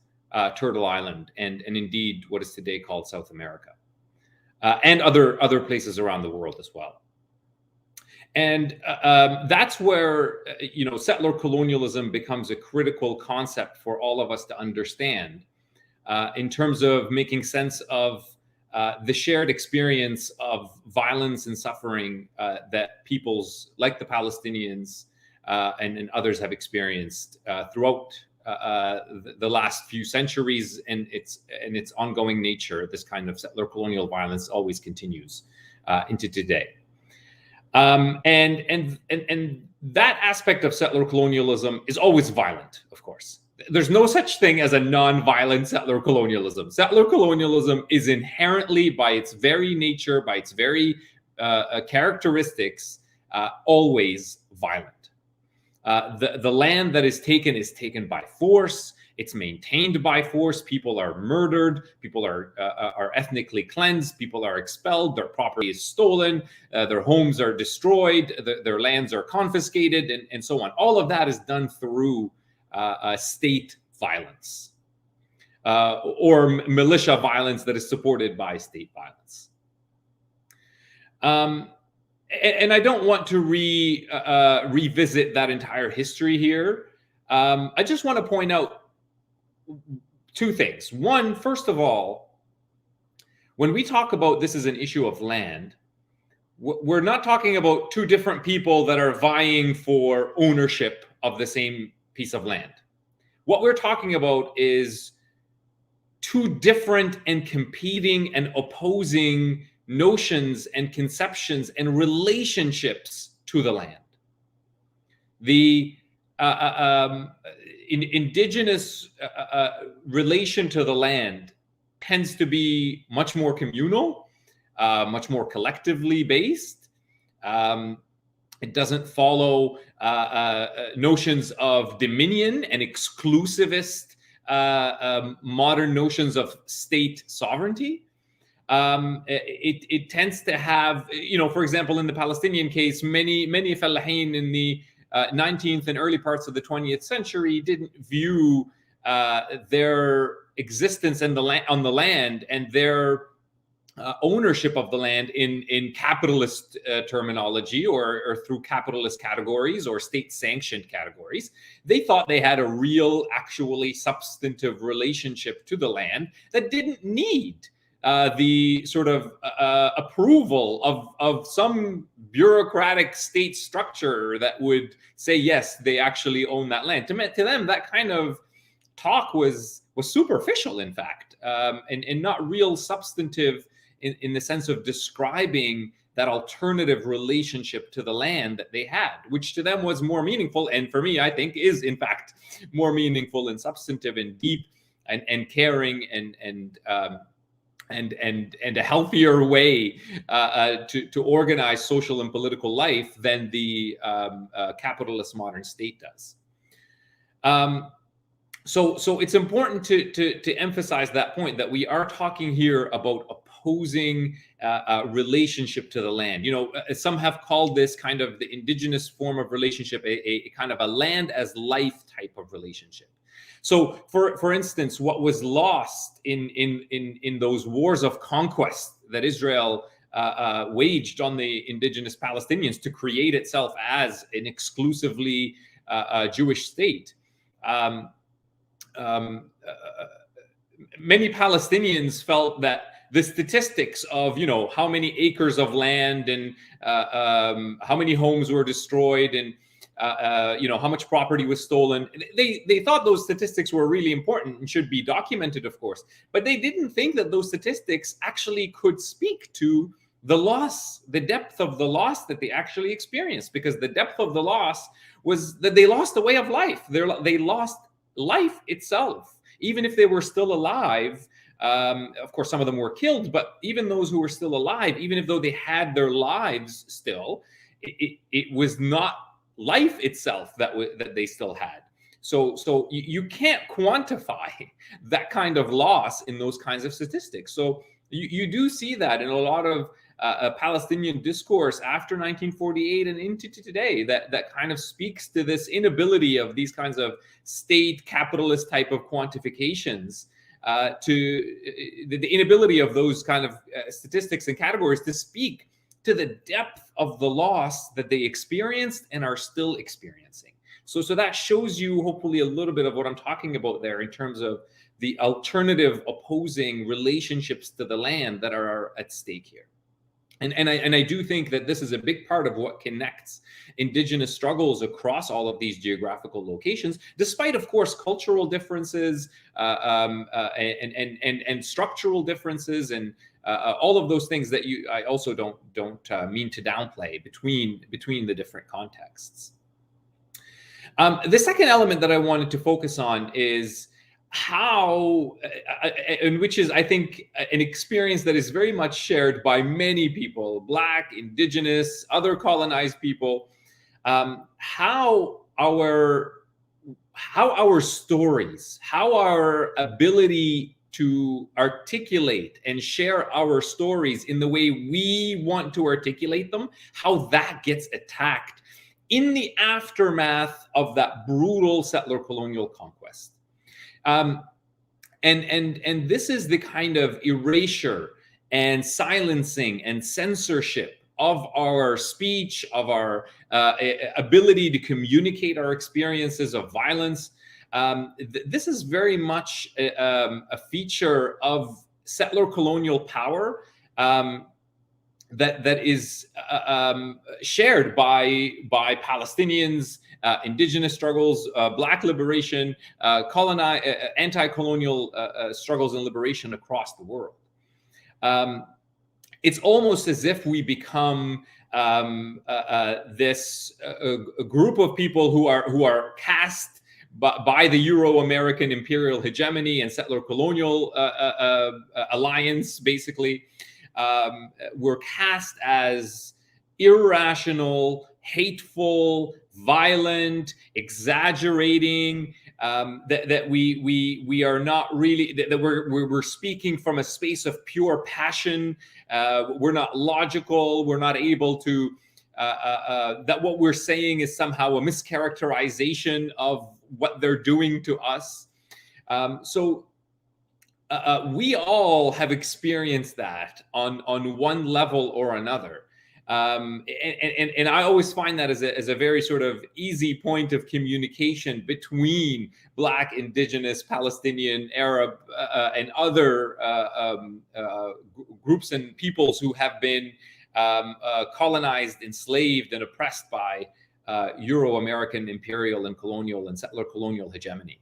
Turtle Island and indeed what is today called South America, and other places around the world as well. And that's where, settler colonialism becomes a critical concept for all of us to understand in terms of making sense of the shared experience of violence and suffering that peoples like the Palestinians and others have experienced throughout the last few centuries, and its ongoing nature. This kind of settler colonial violence always continues into today. And that aspect of settler colonialism is always violent, of course. There's no such thing as a non-violent settler colonialism. Settler colonialism is inherently, by its very nature, by its very characteristics, always violent. The land that is taken by force. It's maintained by force. People are murdered. People are ethnically cleansed. People are expelled. Their property is stolen. Their homes are destroyed. Their lands are confiscated, and so on. All of that is done through state violence or militia violence that is supported by state violence. And I don't want to revisit that entire history here. I just want to point out two things. One, first of all, when we talk about this as an issue of land, we're not talking about two different people that are vying for ownership of the same piece of land. What we're talking about is two different and competing and opposing notions and conceptions and relationships to the land. The indigenous relation to the land tends to be much more communal, much more collectively based. It doesn't follow notions of dominion and exclusivist modern notions of state sovereignty. It tends to have, for example, in the Palestinian case, many fellahin in the 19th and early parts of the 20th century didn't view their existence on the land and their ownership of the land in capitalist terminology or through capitalist categories or state-sanctioned categories. They thought they had a real, actually substantive relationship to the land that didn't need the sort of approval of some bureaucratic state structure that would say, yes, they actually own that land. To them, that kind of talk was superficial, in fact, and not real substantive in the sense of describing that alternative relationship to the land that they had, which to them was more meaningful. And for me, I think is, in fact, more meaningful and substantive and deep and caring and a healthier way to organize social and political life than the capitalist modern state does. So it's important to emphasize that point, that we are talking here about opposing relationship to the land. Some have called this kind of the indigenous form of relationship a kind of a land as life type of relationship. So, for instance, what was lost in those wars of conquest that Israel waged on the indigenous Palestinians to create itself as an exclusively Jewish state, many Palestinians felt that the statistics of how many acres of land and how many homes were destroyed and how much property was stolen. They thought those statistics were really important and should be documented, of course, but they didn't think that those statistics actually could speak to the loss, the depth of the loss that they actually experienced, because the depth of the loss was that they lost a way of life. They lost life itself, even if they were still alive. Of course, some of them were killed, but even those who were still alive, even if though they had their lives still, it was not life itself that they still had. So you can't quantify that kind of loss in those kinds of statistics. So you do see that in a lot of Palestinian discourse after 1948 and into today, that kind of speaks to this inability of these kinds of state capitalist type of quantifications, to the inability of those kind of statistics and categories to speak to the depth of the loss that they experienced and are still experiencing. So that shows you hopefully a little bit of what I'm talking about there in terms of the alternative opposing relationships to the land that are at stake here. And I do think that this is a big part of what connects Indigenous struggles across all of these geographical locations, despite, of course, cultural differences and structural differences and all of those things that I also don't mean to downplay between the different contexts. The second element that I wanted to focus on is how, and which is, I think, an experience that is very much shared by many people, Black, Indigenous, other colonized people, how our stories, how our ability to articulate and share our stories in the way we want to articulate them, how that gets attacked in the aftermath of that brutal settler colonial conquest. And this is the kind of erasure and silencing and censorship of our speech, of our ability to communicate our experiences of violence. This is very much a feature of settler colonial power that is shared by Palestinians, Indigenous struggles, Black liberation, anti-colonial struggles and liberation across the world. It's almost as if we become this group of people who are cast by the Euro-American imperial hegemony and settler colonial alliance, basically. We're cast as irrational, hateful, violent, exaggerating, that we are not really, that we're speaking from a space of pure passion. We're not logical. We're not able to, that what we're saying is somehow a mischaracterization of what they're doing to us. We all have experienced that on one level or another. And I always find that as a very sort of easy point of communication between Black, Indigenous, Palestinian, Arab, and other groups and peoples who have been colonized, enslaved, and oppressed by Euro-American imperial and colonial and settler colonial hegemony.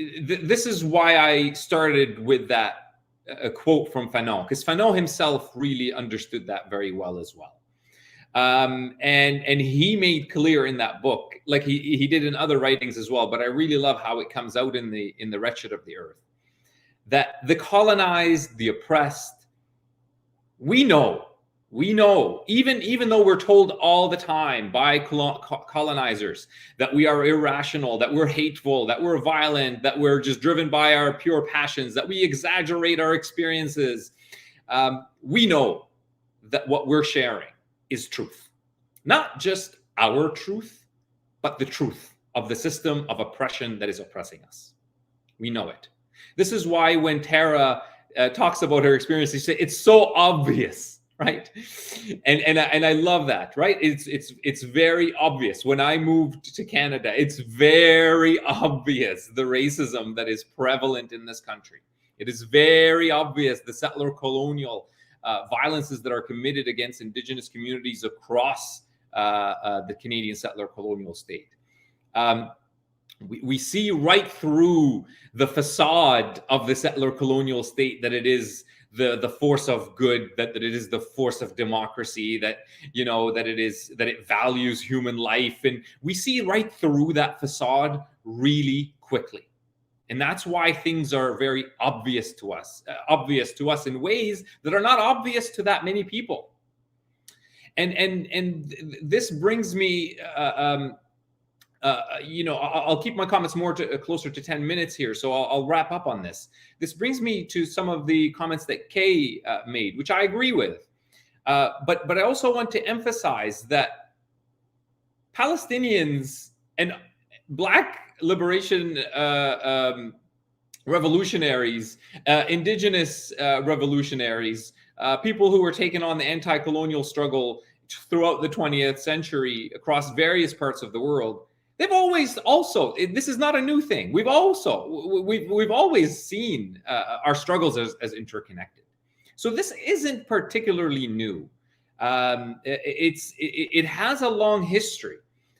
This is why I started with that a quote from Fanon, because Fanon himself really understood that very well as well. And he made clear in that book, like he did in other writings as well, but I really love how it comes out in the Wretched of the Earth, that the colonized, the oppressed, we know, even though we're told all the time by colonizers that we are irrational, that we're hateful, that we're violent, that we're just driven by our pure passions, that we exaggerate our experiences, we know that what we're sharing is truth. Not just our truth, but the truth of the system of oppression that is oppressing us. We know it. This is why when Tara talks about her experience, she says, it's so obvious. Right, and I love that. Right, it's very obvious. When I moved to Canada, it's very obvious the racism that is prevalent in this country. It is very obvious the settler colonial violences that are committed against Indigenous communities across the Canadian settler colonial state. We see right through the facade of the settler colonial state that it is the force of good, that it is the force of democracy, that it values human life, and we see right through that facade really quickly. And that's why things are very obvious to us in ways that are not obvious to that many people. And this brings me I'll keep my comments more closer to 10 minutes here, so I'll wrap up on this. This brings me to some of the comments that Kei made, which I agree with. But I also want to emphasize that Palestinians and Black liberation revolutionaries, indigenous revolutionaries, people who were taking on the anti-colonial struggle throughout the 20th century across various parts of the world, they've always also, this is not a new thing. We've always seen our struggles as interconnected. So this isn't particularly new. It has a long history.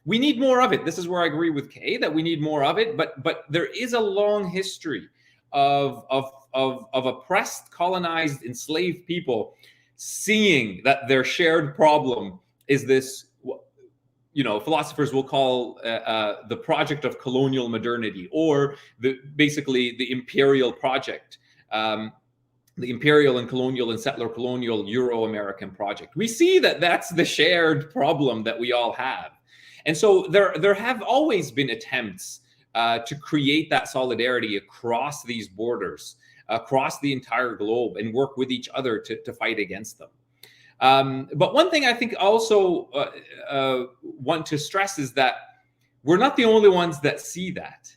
We need more of it. This is where I agree with Kei, that we need more of it. But there is a long history of oppressed, colonized, enslaved people seeing that their shared problem is this, philosophers will call the project of colonial modernity, or basically the imperial project, the imperial and colonial and settler colonial Euro-American project. We see that that's the shared problem that we all have. And so there have always been attempts to create that solidarity across these borders, across the entire globe, and work with each other to fight against them. But one thing I think also want to stress is that we're not the only ones that see that.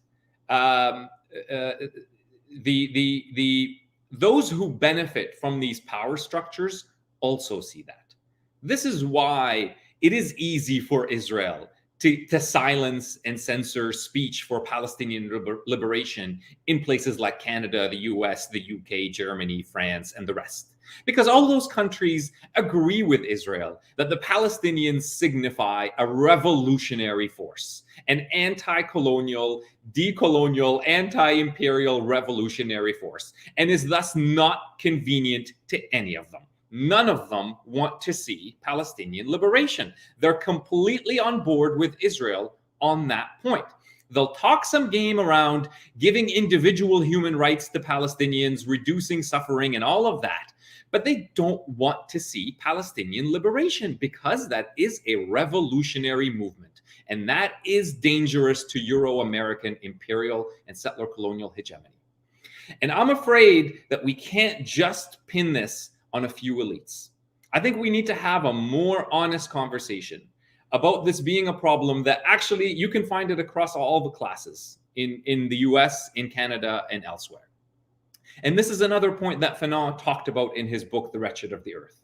Those who benefit from these power structures also see that. This is why it is easy for Israel to silence and censor speech for Palestinian liberation in places like Canada, the US, the UK, Germany, France, and the rest. Because all those countries agree with Israel that the Palestinians signify a revolutionary force, an anti-colonial, decolonial, anti-imperial revolutionary force, and is thus not convenient to any of them. None of them want to see Palestinian liberation. They're completely on board with Israel on that point. They'll talk some game around giving individual human rights to Palestinians, reducing suffering and all of that. But they don't want to see Palestinian liberation because that is a revolutionary movement. And that is dangerous to Euro-American imperial and settler colonial hegemony. And I'm afraid that we can't just pin this on a few elites. I think we need to have a more honest conversation about this being a problem that actually you can find it across all the classes in the US, in Canada, and elsewhere. And this is another point that Fanon talked about in his book, The Wretched of the Earth.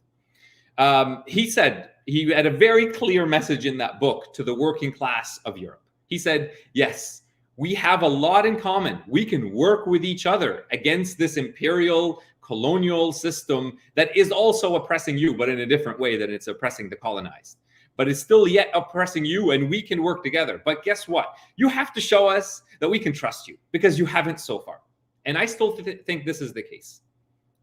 He said, he had a very clear message in that book to the working class of Europe. He said, yes, we have a lot in common. We can work with each other against this imperial colonial system that is also oppressing you, but in a different way than it's oppressing the colonized. But it's still yet oppressing you, and we can work together. But guess what? You have to show us that we can trust you, because you haven't so far. And I still think this is the case.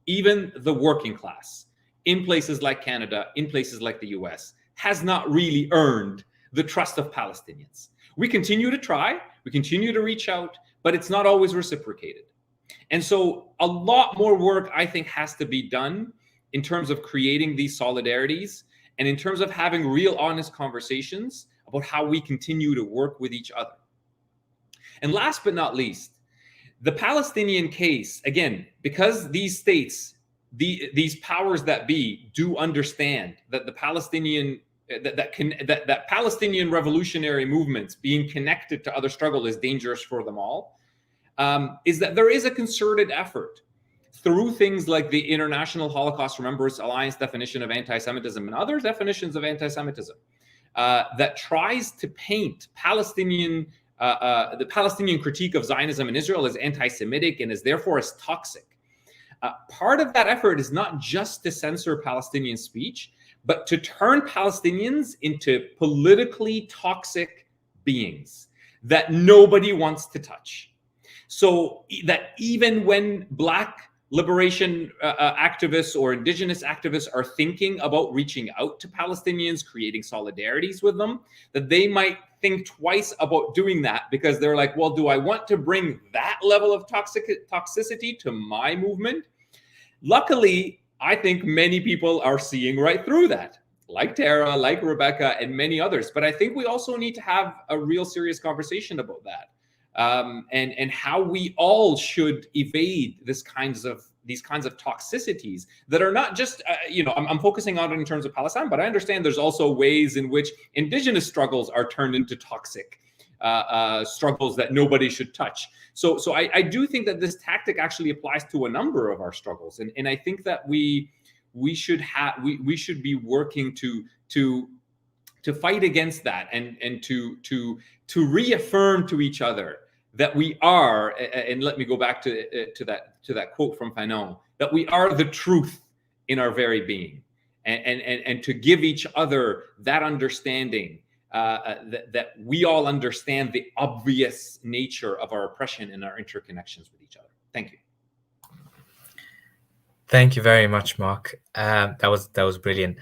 Even the working class in places like Canada, in places like the US, has not really earned the trust of Palestinians. We continue to try, we continue to reach out, but it's not always reciprocated. And so a lot more work, I think, has to be done in terms of creating these solidarities and in terms of having real honest conversations about how we continue to work with each other. And last but not least, the Palestinian case, again, because these states, these powers that be, do understand that the Palestinian that Palestinian revolutionary movements being connected to other struggle is dangerous for them all, is that there is a concerted effort through things like the International Holocaust Remembrance Alliance definition of anti-Semitism and other definitions of anti-Semitism that tries to paint the Palestinian critique of Zionism in Israel as anti-Semitic and is therefore as toxic. Part of that effort is not just to censor Palestinian speech, but to turn Palestinians into politically toxic beings that nobody wants to touch. So that even when Black liberation activists or indigenous activists are thinking about reaching out to Palestinians, creating solidarities with them, that they might think twice about doing that, because they're like, well, do I want to bring that level of toxicity to my movement? Luckily, I think many people are seeing right through that, like Tara, like Rebecca, and many others. But I think we also need to have a real serious conversation about that. And how we all should evade these kinds of toxicities that are not just, I'm focusing on it in terms of Palestine, but I understand there's also ways in which indigenous struggles are turned into toxic struggles that nobody should touch. So I do think that this tactic actually applies to a number of our struggles, and I think that we should be working to fight against that, and to reaffirm to each other that we are, and let me go back to that quote from Fanon, that we are the truth in our very being, and to give each other that understanding, that we all understand the obvious nature of our oppression and our interconnections with each other. Thank you. Thank you very much, Mark. That was brilliant.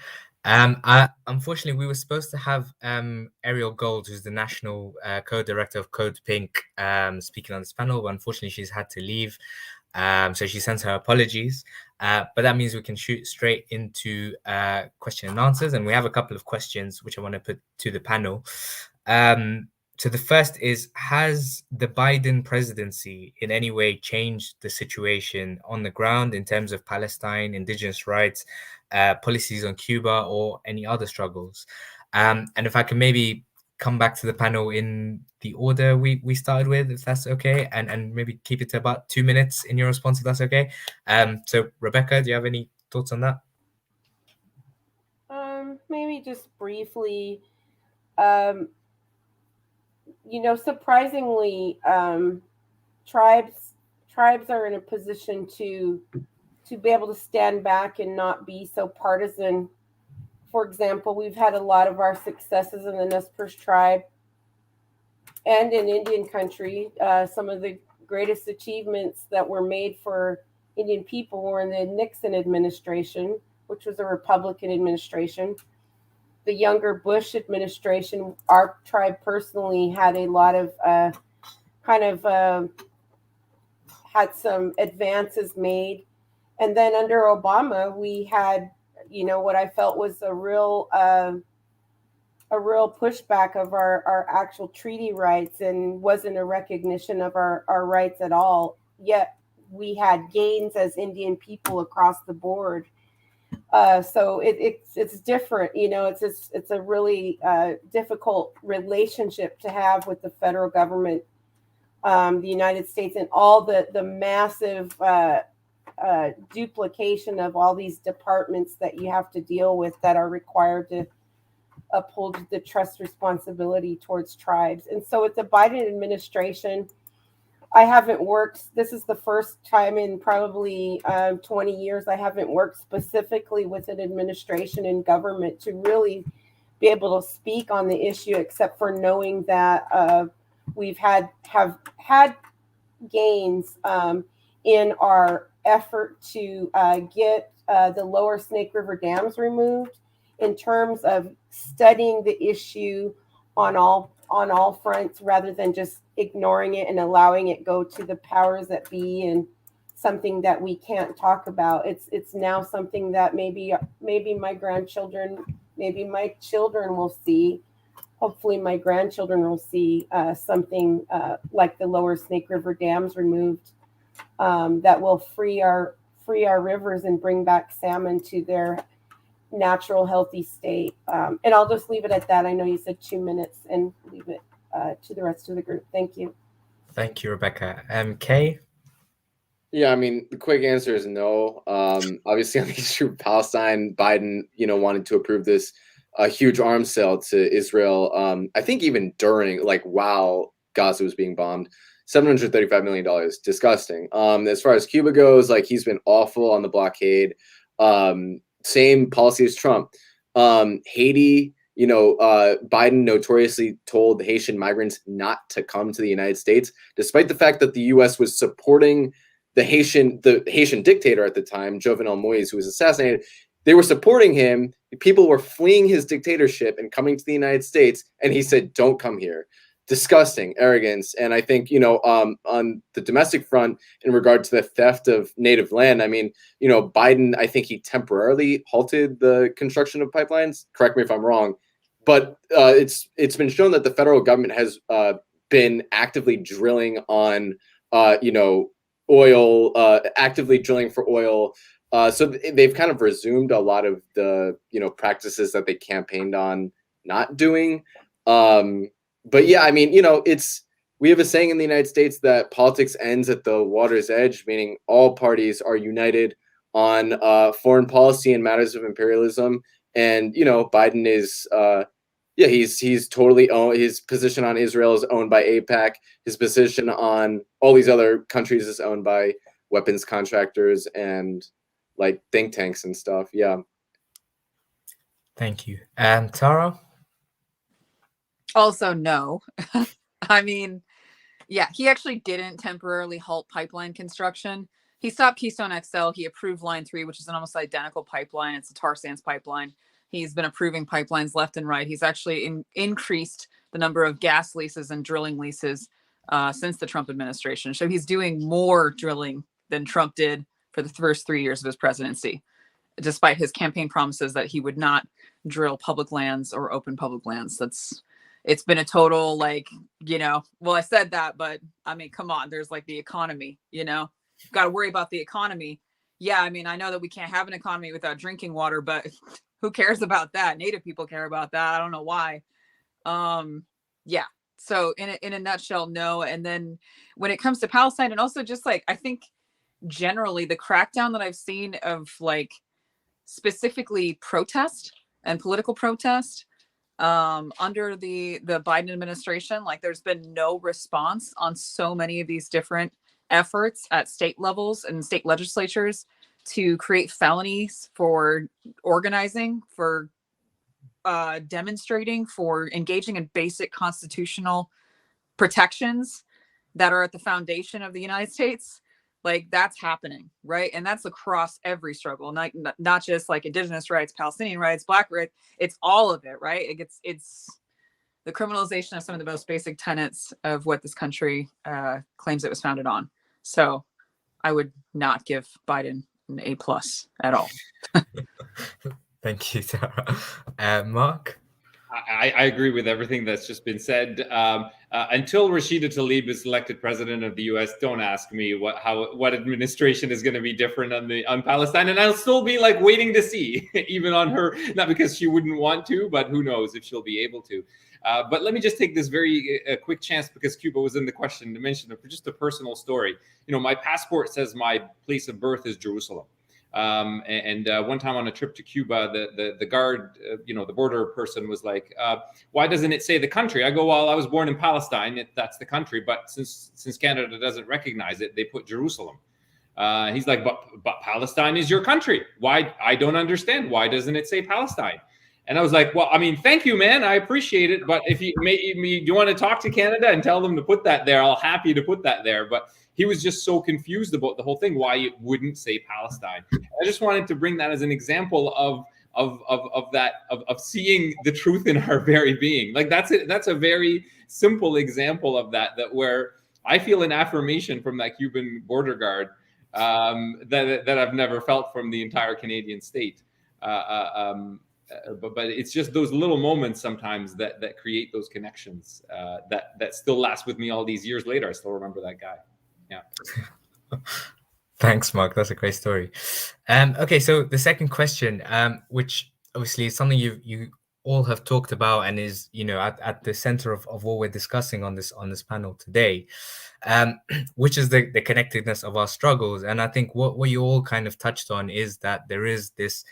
Unfortunately, we were supposed to have Ariel Gold, who's the national co-director of Code Pink, speaking on this panel, but unfortunately she's had to leave. So she sends her apologies. But that means we can shoot straight into question and answers, and we have a couple of questions which I want to put to the panel. So the first is, has the Biden presidency in any way changed the situation on the ground in terms of Palestine, indigenous rights, policies on Cuba, or any other struggles? And if I can maybe come back to the panel in the order we started with, if that's okay, and maybe keep it to about 2 minutes in your response, if that's okay. So Rebecca, do you have any thoughts on that? Maybe just briefly. Surprisingly, tribes are in a position to be able to stand back and not be so partisan. For example, we've had a lot of our successes in the Nez Perce tribe and in Indian country. Some of the greatest achievements that were made for Indian people were in the Nixon administration, which was a Republican administration. The younger Bush administration, our tribe personally had a lot of had some advances made. And then under Obama, we had, what I felt was a real pushback of our actual treaty rights, and wasn't a recognition of our rights at all. Yet we had gains as Indian people across the board. So it's different, it's a really difficult relationship to have with the federal government, the United States, and all the massive duplication of all these departments that you have to deal with that are required to uphold the trust responsibility towards tribes. And so with the Biden administration, I haven't worked, this is the first time in probably 20 years I haven't worked specifically with an administration and government to really be able to speak on the issue, except for knowing that we've have had gains in our effort to get the lower Snake River dams removed, in terms of studying the issue on all fronts, rather than just ignoring it and allowing it go to the powers that be and something that we can't talk about. It's now something that maybe my grandchildren, maybe my children will see. Hopefully my grandchildren will see something like the lower Snake River dams removed, that will free our rivers and bring back salmon to their natural, healthy state. And I'll just leave it at that. I know you said 2 minutes, and leave it to the rest of the group. Thank you. Thank you, Rebecca. Kei? Yeah, I mean, the quick answer is no. Obviously, on the issue of Palestine, Biden, wanted to approve this huge arms sale to Israel. I think even during, while Gaza was being bombed, $735 million. Disgusting. As far as Cuba goes, he's been awful on the blockade. Same policy as Trump. Haiti, Biden notoriously told the Haitian migrants not to come to the United States, despite the fact that the U.S. was supporting the Haitian dictator at the time, Jovenel Moïse, who was assassinated. They were supporting him. People were fleeing his dictatorship and coming to the United States, and he said, "Don't come here." Disgusting arrogance. And I think, on the domestic front, in regard to the theft of native land, I mean, Biden, I think he temporarily halted the construction of pipelines. Correct me if I'm wrong, but it's been shown that the federal government has been actively drilling on, oil, actively drilling for oil. So they've kind of resumed a lot of the, practices that they campaigned on not doing. but yeah, I mean, we have a saying in the United States that politics ends at the water's edge, meaning all parties are united on foreign policy and matters of imperialism. And Biden is, he's totally his position on Israel is owned by AIPAC. His position on all these other countries is owned by weapons contractors and like think tanks and stuff. Yeah. Thank you. Tara? Also, no. I mean, yeah, he actually didn't temporarily halt pipeline construction. He stopped Keystone XL. He approved Line 3, which is an almost identical pipeline. It's a tar sands pipeline. He's been approving pipelines left and right. He's actually increased the number of gas leases and drilling leases since the Trump administration. So he's doing more drilling than Trump did for the first 3 years of his presidency, despite his campaign promises that he would not drill public lands or open public lands. It's been a total, like, well, I said that, but I mean, come on, there's like the economy, got to worry about the economy. Yeah, I mean, I know that we can't have an economy without drinking water, but who cares about that? Native people care about that. I don't know why. Yeah. So in a nutshell, no. And then when it comes to Palestine, and also just like, I think generally the crackdown that I've seen of like specifically protest and political protest under the Biden administration, like there's been no response on so many of these different efforts at state levels and state legislatures to create felonies for organizing, for demonstrating, for engaging in basic constitutional protections that are at the foundation of the United States. Like that's happening, right? And that's across every struggle, not just like indigenous rights, Palestinian rights, Black rights. It's all of it, right? It's the criminalization of some of the most basic tenets of what this country claims it was founded on. So I would not give Biden an A+ at all. Thank you, Tara. Mark? I agree with everything that's just been said. Until Rashida Tlaib is elected president of the U.S., don't ask me what administration is going to be different on Palestine, and I'll still be like waiting to see, even on her. Not because she wouldn't want to, but who knows if she'll be able to. But let me just take this very quick chance, because Cuba was in the question, to mention just a personal story. My passport says my place of birth is Jerusalem. One time on a trip to Cuba, the guard, the border person was like, why doesn't it say the country? I go, well, I was born in Palestine. That's the country. But since Canada doesn't recognize it, they put Jerusalem. He's like, but Palestine is your country. Why? I don't understand. Why doesn't it say Palestine? And I was like, well, I mean, thank you, man. I appreciate it. But if you want to talk to Canada and tell them to put that there, I'll happy to put that there. But he was just so confused about the whole thing, why it wouldn't say Palestine. I just wanted to bring that as an example of seeing the truth in our very being. Like that's it. That's a very simple example of that where I feel an affirmation from that Cuban border guard that I've never felt from the entire Canadian state. But it's just those little moments sometimes that create those connections that still last with me all these years later. I still remember that guy. Yeah. Thanks, Mark. That's a great story. Okay, so the second question, which obviously is something you all have talked about and is at the center of what we're discussing on this panel today, which is the connectedness of our struggles. And I think what you all kind of touched on is that there is this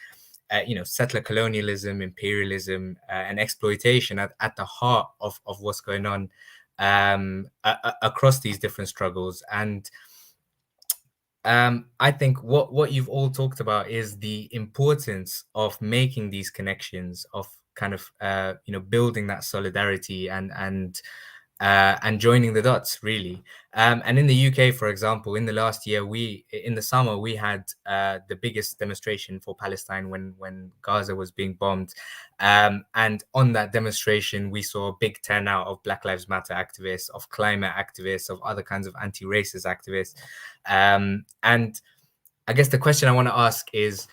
settler colonialism, imperialism, and exploitation at the heart of what's going on across these different struggles. And I think what you've all talked about is the importance of making these connections, of kind of building that solidarity and joining the dots, really. And in the UK, for example, in the last year, in the summer we had the biggest demonstration for Palestine when Gaza was being bombed, and on that demonstration we saw a big turnout of Black Lives Matter activists, of climate activists, of other kinds of anti-racist activists, and I guess the question I want to ask is,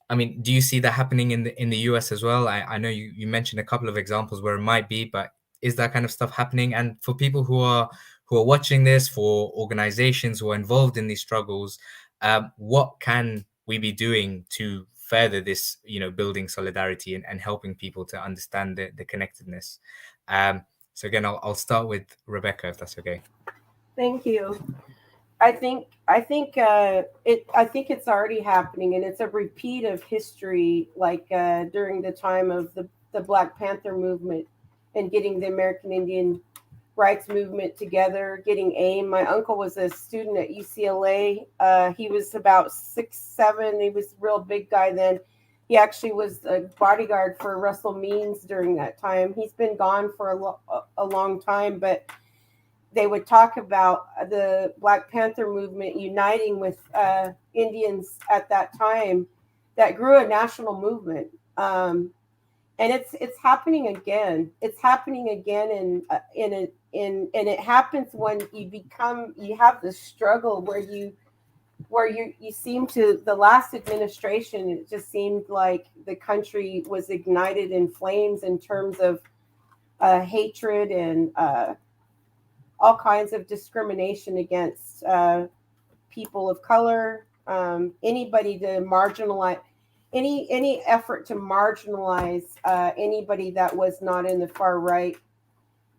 I mean, do you see that happening in the US as well? I know you mentioned a couple of examples where it might be, but is that kind of stuff happening? And for people who are watching this, for organizations who are involved in these struggles, what can we be doing to further this, building solidarity and helping people to understand the connectedness? So again, I'll start with Rebecca, if that's okay. Thank you. I think it's already happening, and it's a repeat of history, like during the time of the Black Panther movement and getting the American Indian rights movement together, getting AIM. My uncle was a student at UCLA. He was about 6'7". He was a real big guy then. He actually was a bodyguard for Russell Means during that time. He's been gone for a long time, but they would talk about the Black Panther movement uniting with Indians at that time that grew a national movement. And it's happening again. It's happening again and it happens when you have this struggle where you seem to, the last administration, it just seemed like the country was ignited in flames in terms of hatred and all kinds of discrimination against people of color, anybody to marginalize, any effort to marginalize anybody that was not in the far right,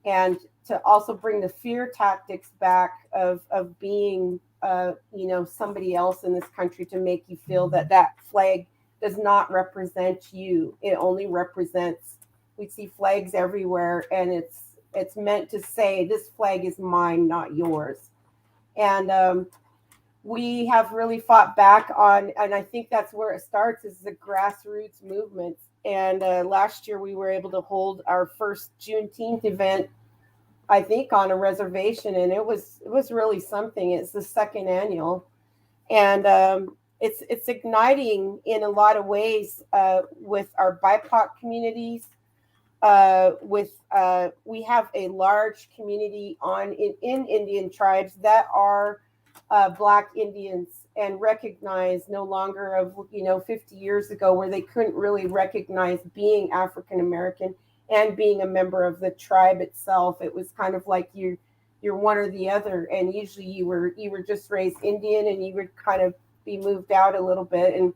and to also bring the fear tactics back of being somebody else in this country, to make you feel that flag does not represent you. It only represents, we see flags everywhere, and it's meant to say this flag is mine, not yours. And we have really fought back on, and I think that's where it starts, is the grassroots movements. And last year we were able to hold our first Juneteenth event, I think, on a reservation, and it was really something. It's the second annual, and it's igniting in a lot of ways with our BIPOC communities. We have a large community in Indian tribes that are Black Indians, and recognize no longer of 50 years ago, where they couldn't really recognize being African American and being a member of the tribe itself. It was kind of like you're one or the other, and usually you were just raised Indian, and you would kind of be moved out a little bit, and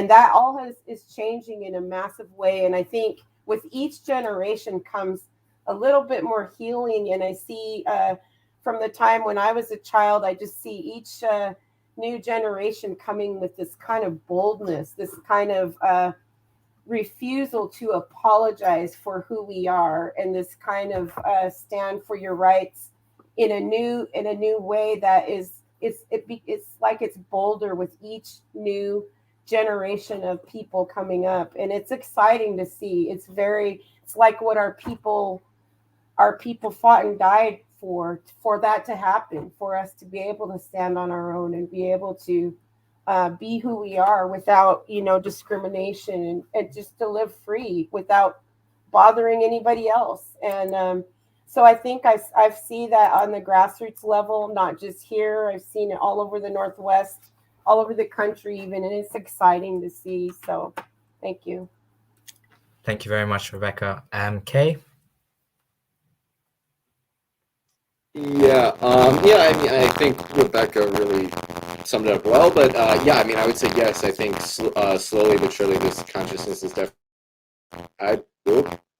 that all is changing in a massive way. And I think with each generation comes a little bit more healing, and I see from the time when I was a child, I just see each new generation coming with this kind of boldness, this kind of refusal to apologize for who we are, and this kind of stand for your rights in a new way that it's like it's bolder with each new generation of people coming up, and it's exciting to see. It's like what our people fought and died for that to happen, for us to be able to stand on our own and be able to be who we are without discrimination, and just to live free without bothering anybody else. And so I think I've seen that on the grassroots level, not just here. I've seen it all over the Northwest, all over the country even, and it's exciting to see. So thank you. Thank you very much, Rebecca. Kei? Yeah, I mean, I think Rebecca really summed it up well, but I mean, I would say yes. I think slowly but surely this consciousness is definitely.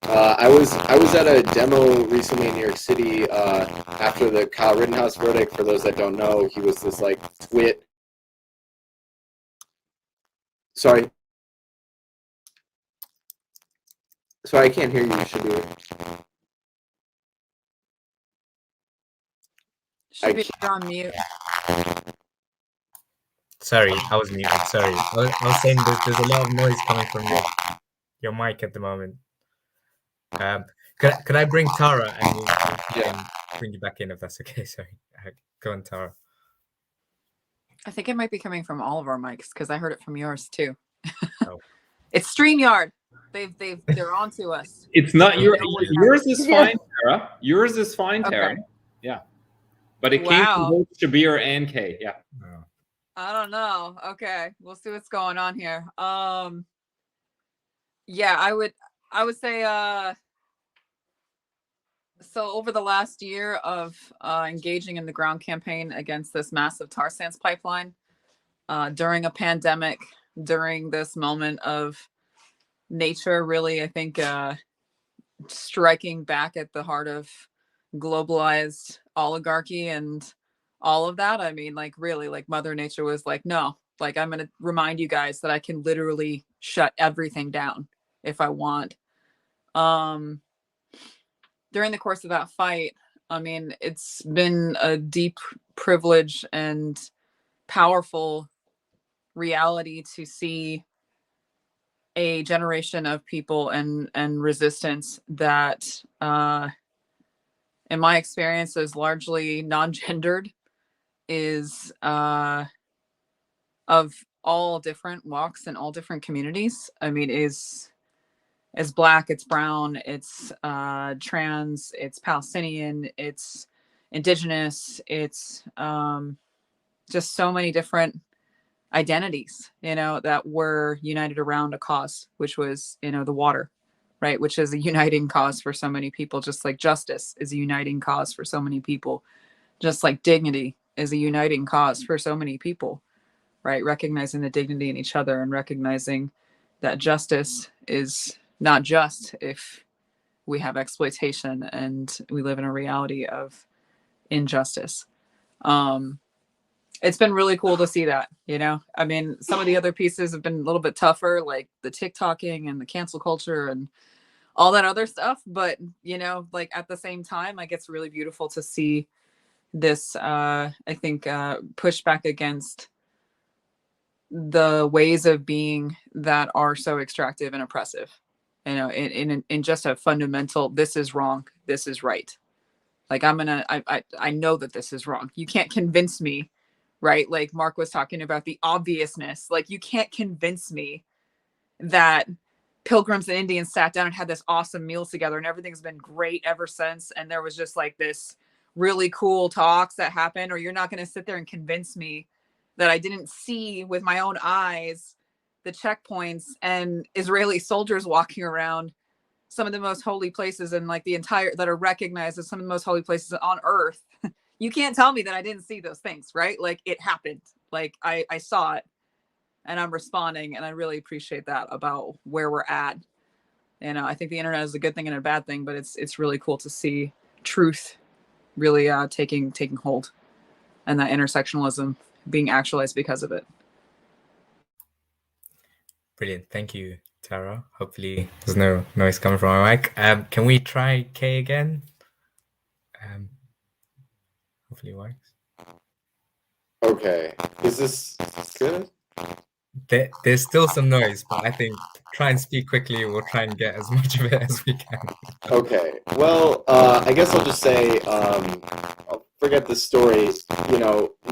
I was at a demo recently in New York City after the Kyle Rittenhouse verdict. For those that don't know, he was this like twit. Sorry, I can't hear you. You should be. Should be on mute. Sorry, I was muted. Sorry. I was saying there's a lot of noise coming from your mic at the moment. Could I bring Tara, and we'll bring you back in if that's okay? Sorry. Go on, Tara. I think it might be coming from all of our mics, because I heard it from yours too. Oh. It's StreamYard. They're on to us. It's not yours is fine, Tara. Yours is fine, Tara. Okay. Yeah. But it came from both Shabir and Kei. Yeah. Oh. I don't know. Okay. We'll see what's going on here. Yeah, I would say so over the last year of engaging in the ground campaign against this massive tar sands pipeline, during a pandemic, during this moment of nature really, I think striking back at the heart of globalized oligarchy and all of that. I mean, like, really, like, Mother Nature was like, no, like, I'm going to remind you guys that I can literally shut everything down if I want. During the course of that fight, I mean, it's been a deep privilege and powerful reality to see a generation of people and resistance that, in my experience, is largely non-gendered, is of all different walks and all different communities. I mean, is Black, it's brown, it's trans, it's Palestinian, it's Indigenous, it's just so many different identities, that were united around a cause, which was, the water, right? Which is a uniting cause for so many people, just like justice is a uniting cause for so many people, just like dignity is a uniting cause for so many people, right? Recognizing the dignity in each other and recognizing that justice is not just if we have exploitation and we live in a reality of injustice. It's been really cool to see that, I mean, some of the other pieces have been a little bit tougher, like the TikToking and the cancel culture and all that other stuff. But, like, at the same time, like, it's really beautiful to see this, I think, push back against the ways of being that are so extractive and oppressive, in just a fundamental, this is wrong, this is right. Like, I know that this is wrong. You can't convince me, right? Like Mark was talking about the obviousness. Like, you can't convince me that pilgrims and Indians sat down and had this awesome meal together and everything's been great ever since. And there was just like this really cool talks that happened, or you're not going to sit there and convince me that I didn't see with my own eyes the checkpoints and Israeli soldiers walking around some of the most holy places and like the entire, that are recognized as some of the most holy places on earth. You can't tell me that I didn't see those things, right? Like, it happened. Like, I saw it and I'm responding, and I really appreciate that about where we're at. I think the internet is a good thing and a bad thing, but it's really cool to see truth really taking hold, and that intersectionalism being actualized because of it. Brilliant. Thank you, Tara. Hopefully there's no noise coming from my mic. Can we try Kei again? Hopefully it works. Okay. Is this good? There's still some noise, but I think try and speak quickly. We'll try and get as much of it as we can. Okay. Well, I guess I'll just say, I'll forget the story.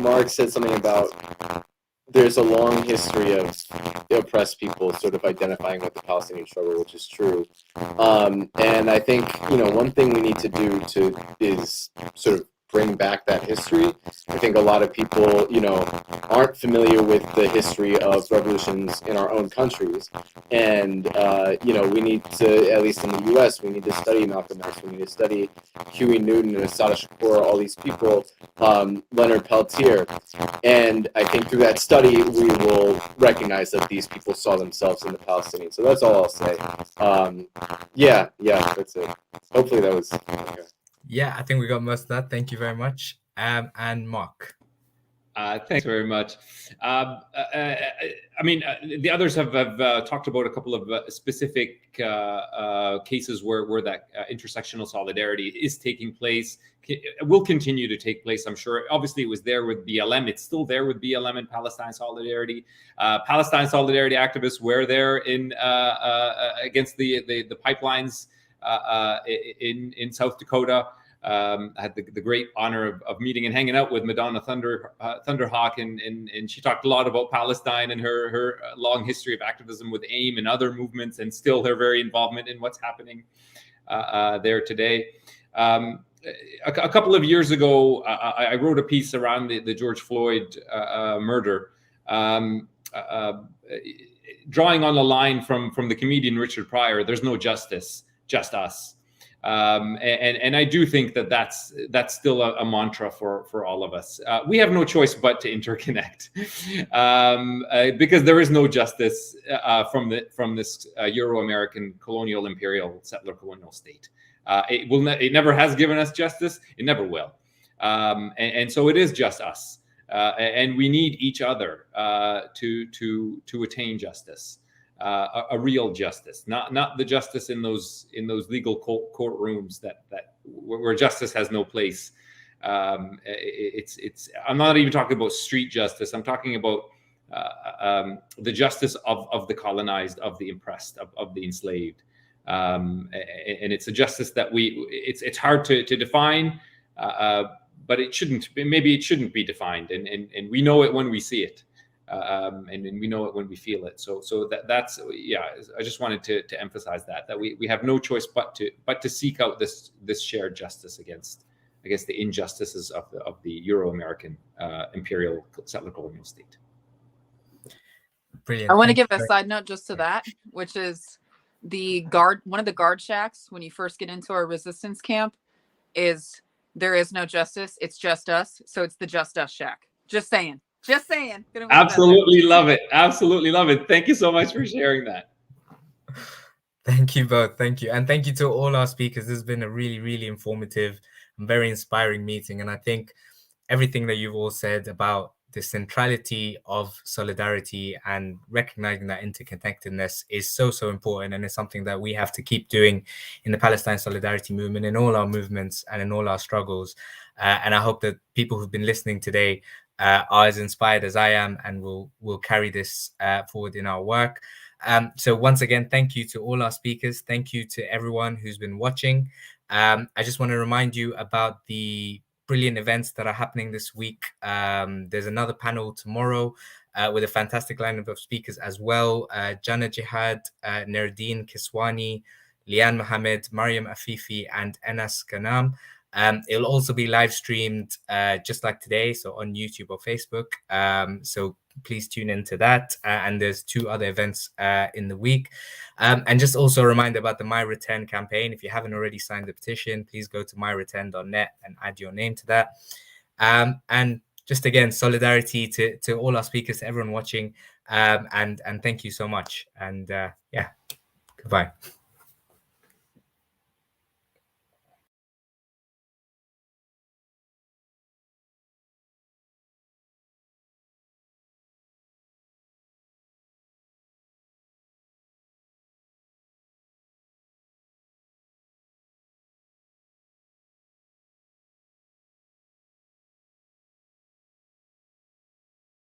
Mark said something about there's a long history of oppressed people sort of identifying with the Palestinian struggle, which is true. And I think, one thing we need to do is sort of bring back that history. I think a lot of people, aren't familiar with the history of revolutions in our own countries. And, we need to, at least in the US, we need to study Malcolm X, we need to study Huey Newton and Assata Shakur, all these people, Leonard Peltier. And I think through that study, we will recognize that these people saw themselves in the Palestinians. So that's all I'll say. Yeah, that's it. Hopefully that was okay. Yeah, I think we got most of that. Thank you very much. And Mark. Thanks very much. The others have talked about a couple of specific cases where that intersectional solidarity is taking place. It will continue to take place, I'm sure. Obviously, it was there with BLM. It's still there with BLM and Palestine Solidarity. Palestine Solidarity activists were there in against the pipelines in South Dakota. I had the great honor of meeting and hanging out with Madonna Thunderhawk, and she talked a lot about Palestine and her long history of activism with AIM and other movements, and still her very involvement in what's happening there today. A couple of years ago, I wrote a piece around the George Floyd murder, drawing on the line from the comedian Richard Pryor, "There's no justice, just us." And I do think that that's still a mantra for all of us. We have no choice but to interconnect, because there is no justice from this Euro-American colonial imperial settler colonial state. It never has given us justice. It never will. And so it is just us, and we need each other to attain justice. A real justice, not the justice in those legal courtrooms where justice has no place. It's I'm not even talking about street justice. I'm talking about the justice of the colonized, of the oppressed, of the enslaved, and it's a justice that it's hard to define, but it shouldn't be defined, and we know it when we see it. And we know it when we feel it. So that's I just wanted to emphasize that we have no choice but to seek out this shared justice against the injustices of the Euro-American imperial settler colonial state. Brilliant. I want to give a side note just to that, which is one of the guard shacks when you first get into our resistance camp is there is no justice. It's just us. So it's the Just Us shack. Just saying. Absolutely love it. Absolutely love it. Thank you so much for sharing that. Thank you both. Thank you. And thank you to all our speakers. This has been a really, really informative and very inspiring meeting. And I think everything that you've all said about the centrality of solidarity and recognizing that interconnectedness is so important. And it's something that we have to keep doing in the Palestine solidarity movement, in all our movements and in all our struggles. And I hope that people who've been listening today are as inspired as I am, and will carry this forward in our work. So once again, thank you to all our speakers. Thank you to everyone who's been watching. I just want to remind you about the brilliant events that are happening this week. There's another panel tomorrow with a fantastic lineup of speakers as well. Jana Jihad, Nerdine Kiswani, Liane Mohammed, Mariam Afifi, and Enas Ghanam. It'll also be live streamed just like today, so on YouTube or Facebook. So please tune into that. And there's 2 other events in the week. And just also a reminder about the My Return campaign. If you haven't already signed the petition, please go to myreturn.net and add your name to that. And just again, solidarity to all our speakers, to everyone watching. And thank you so much. And yeah, goodbye.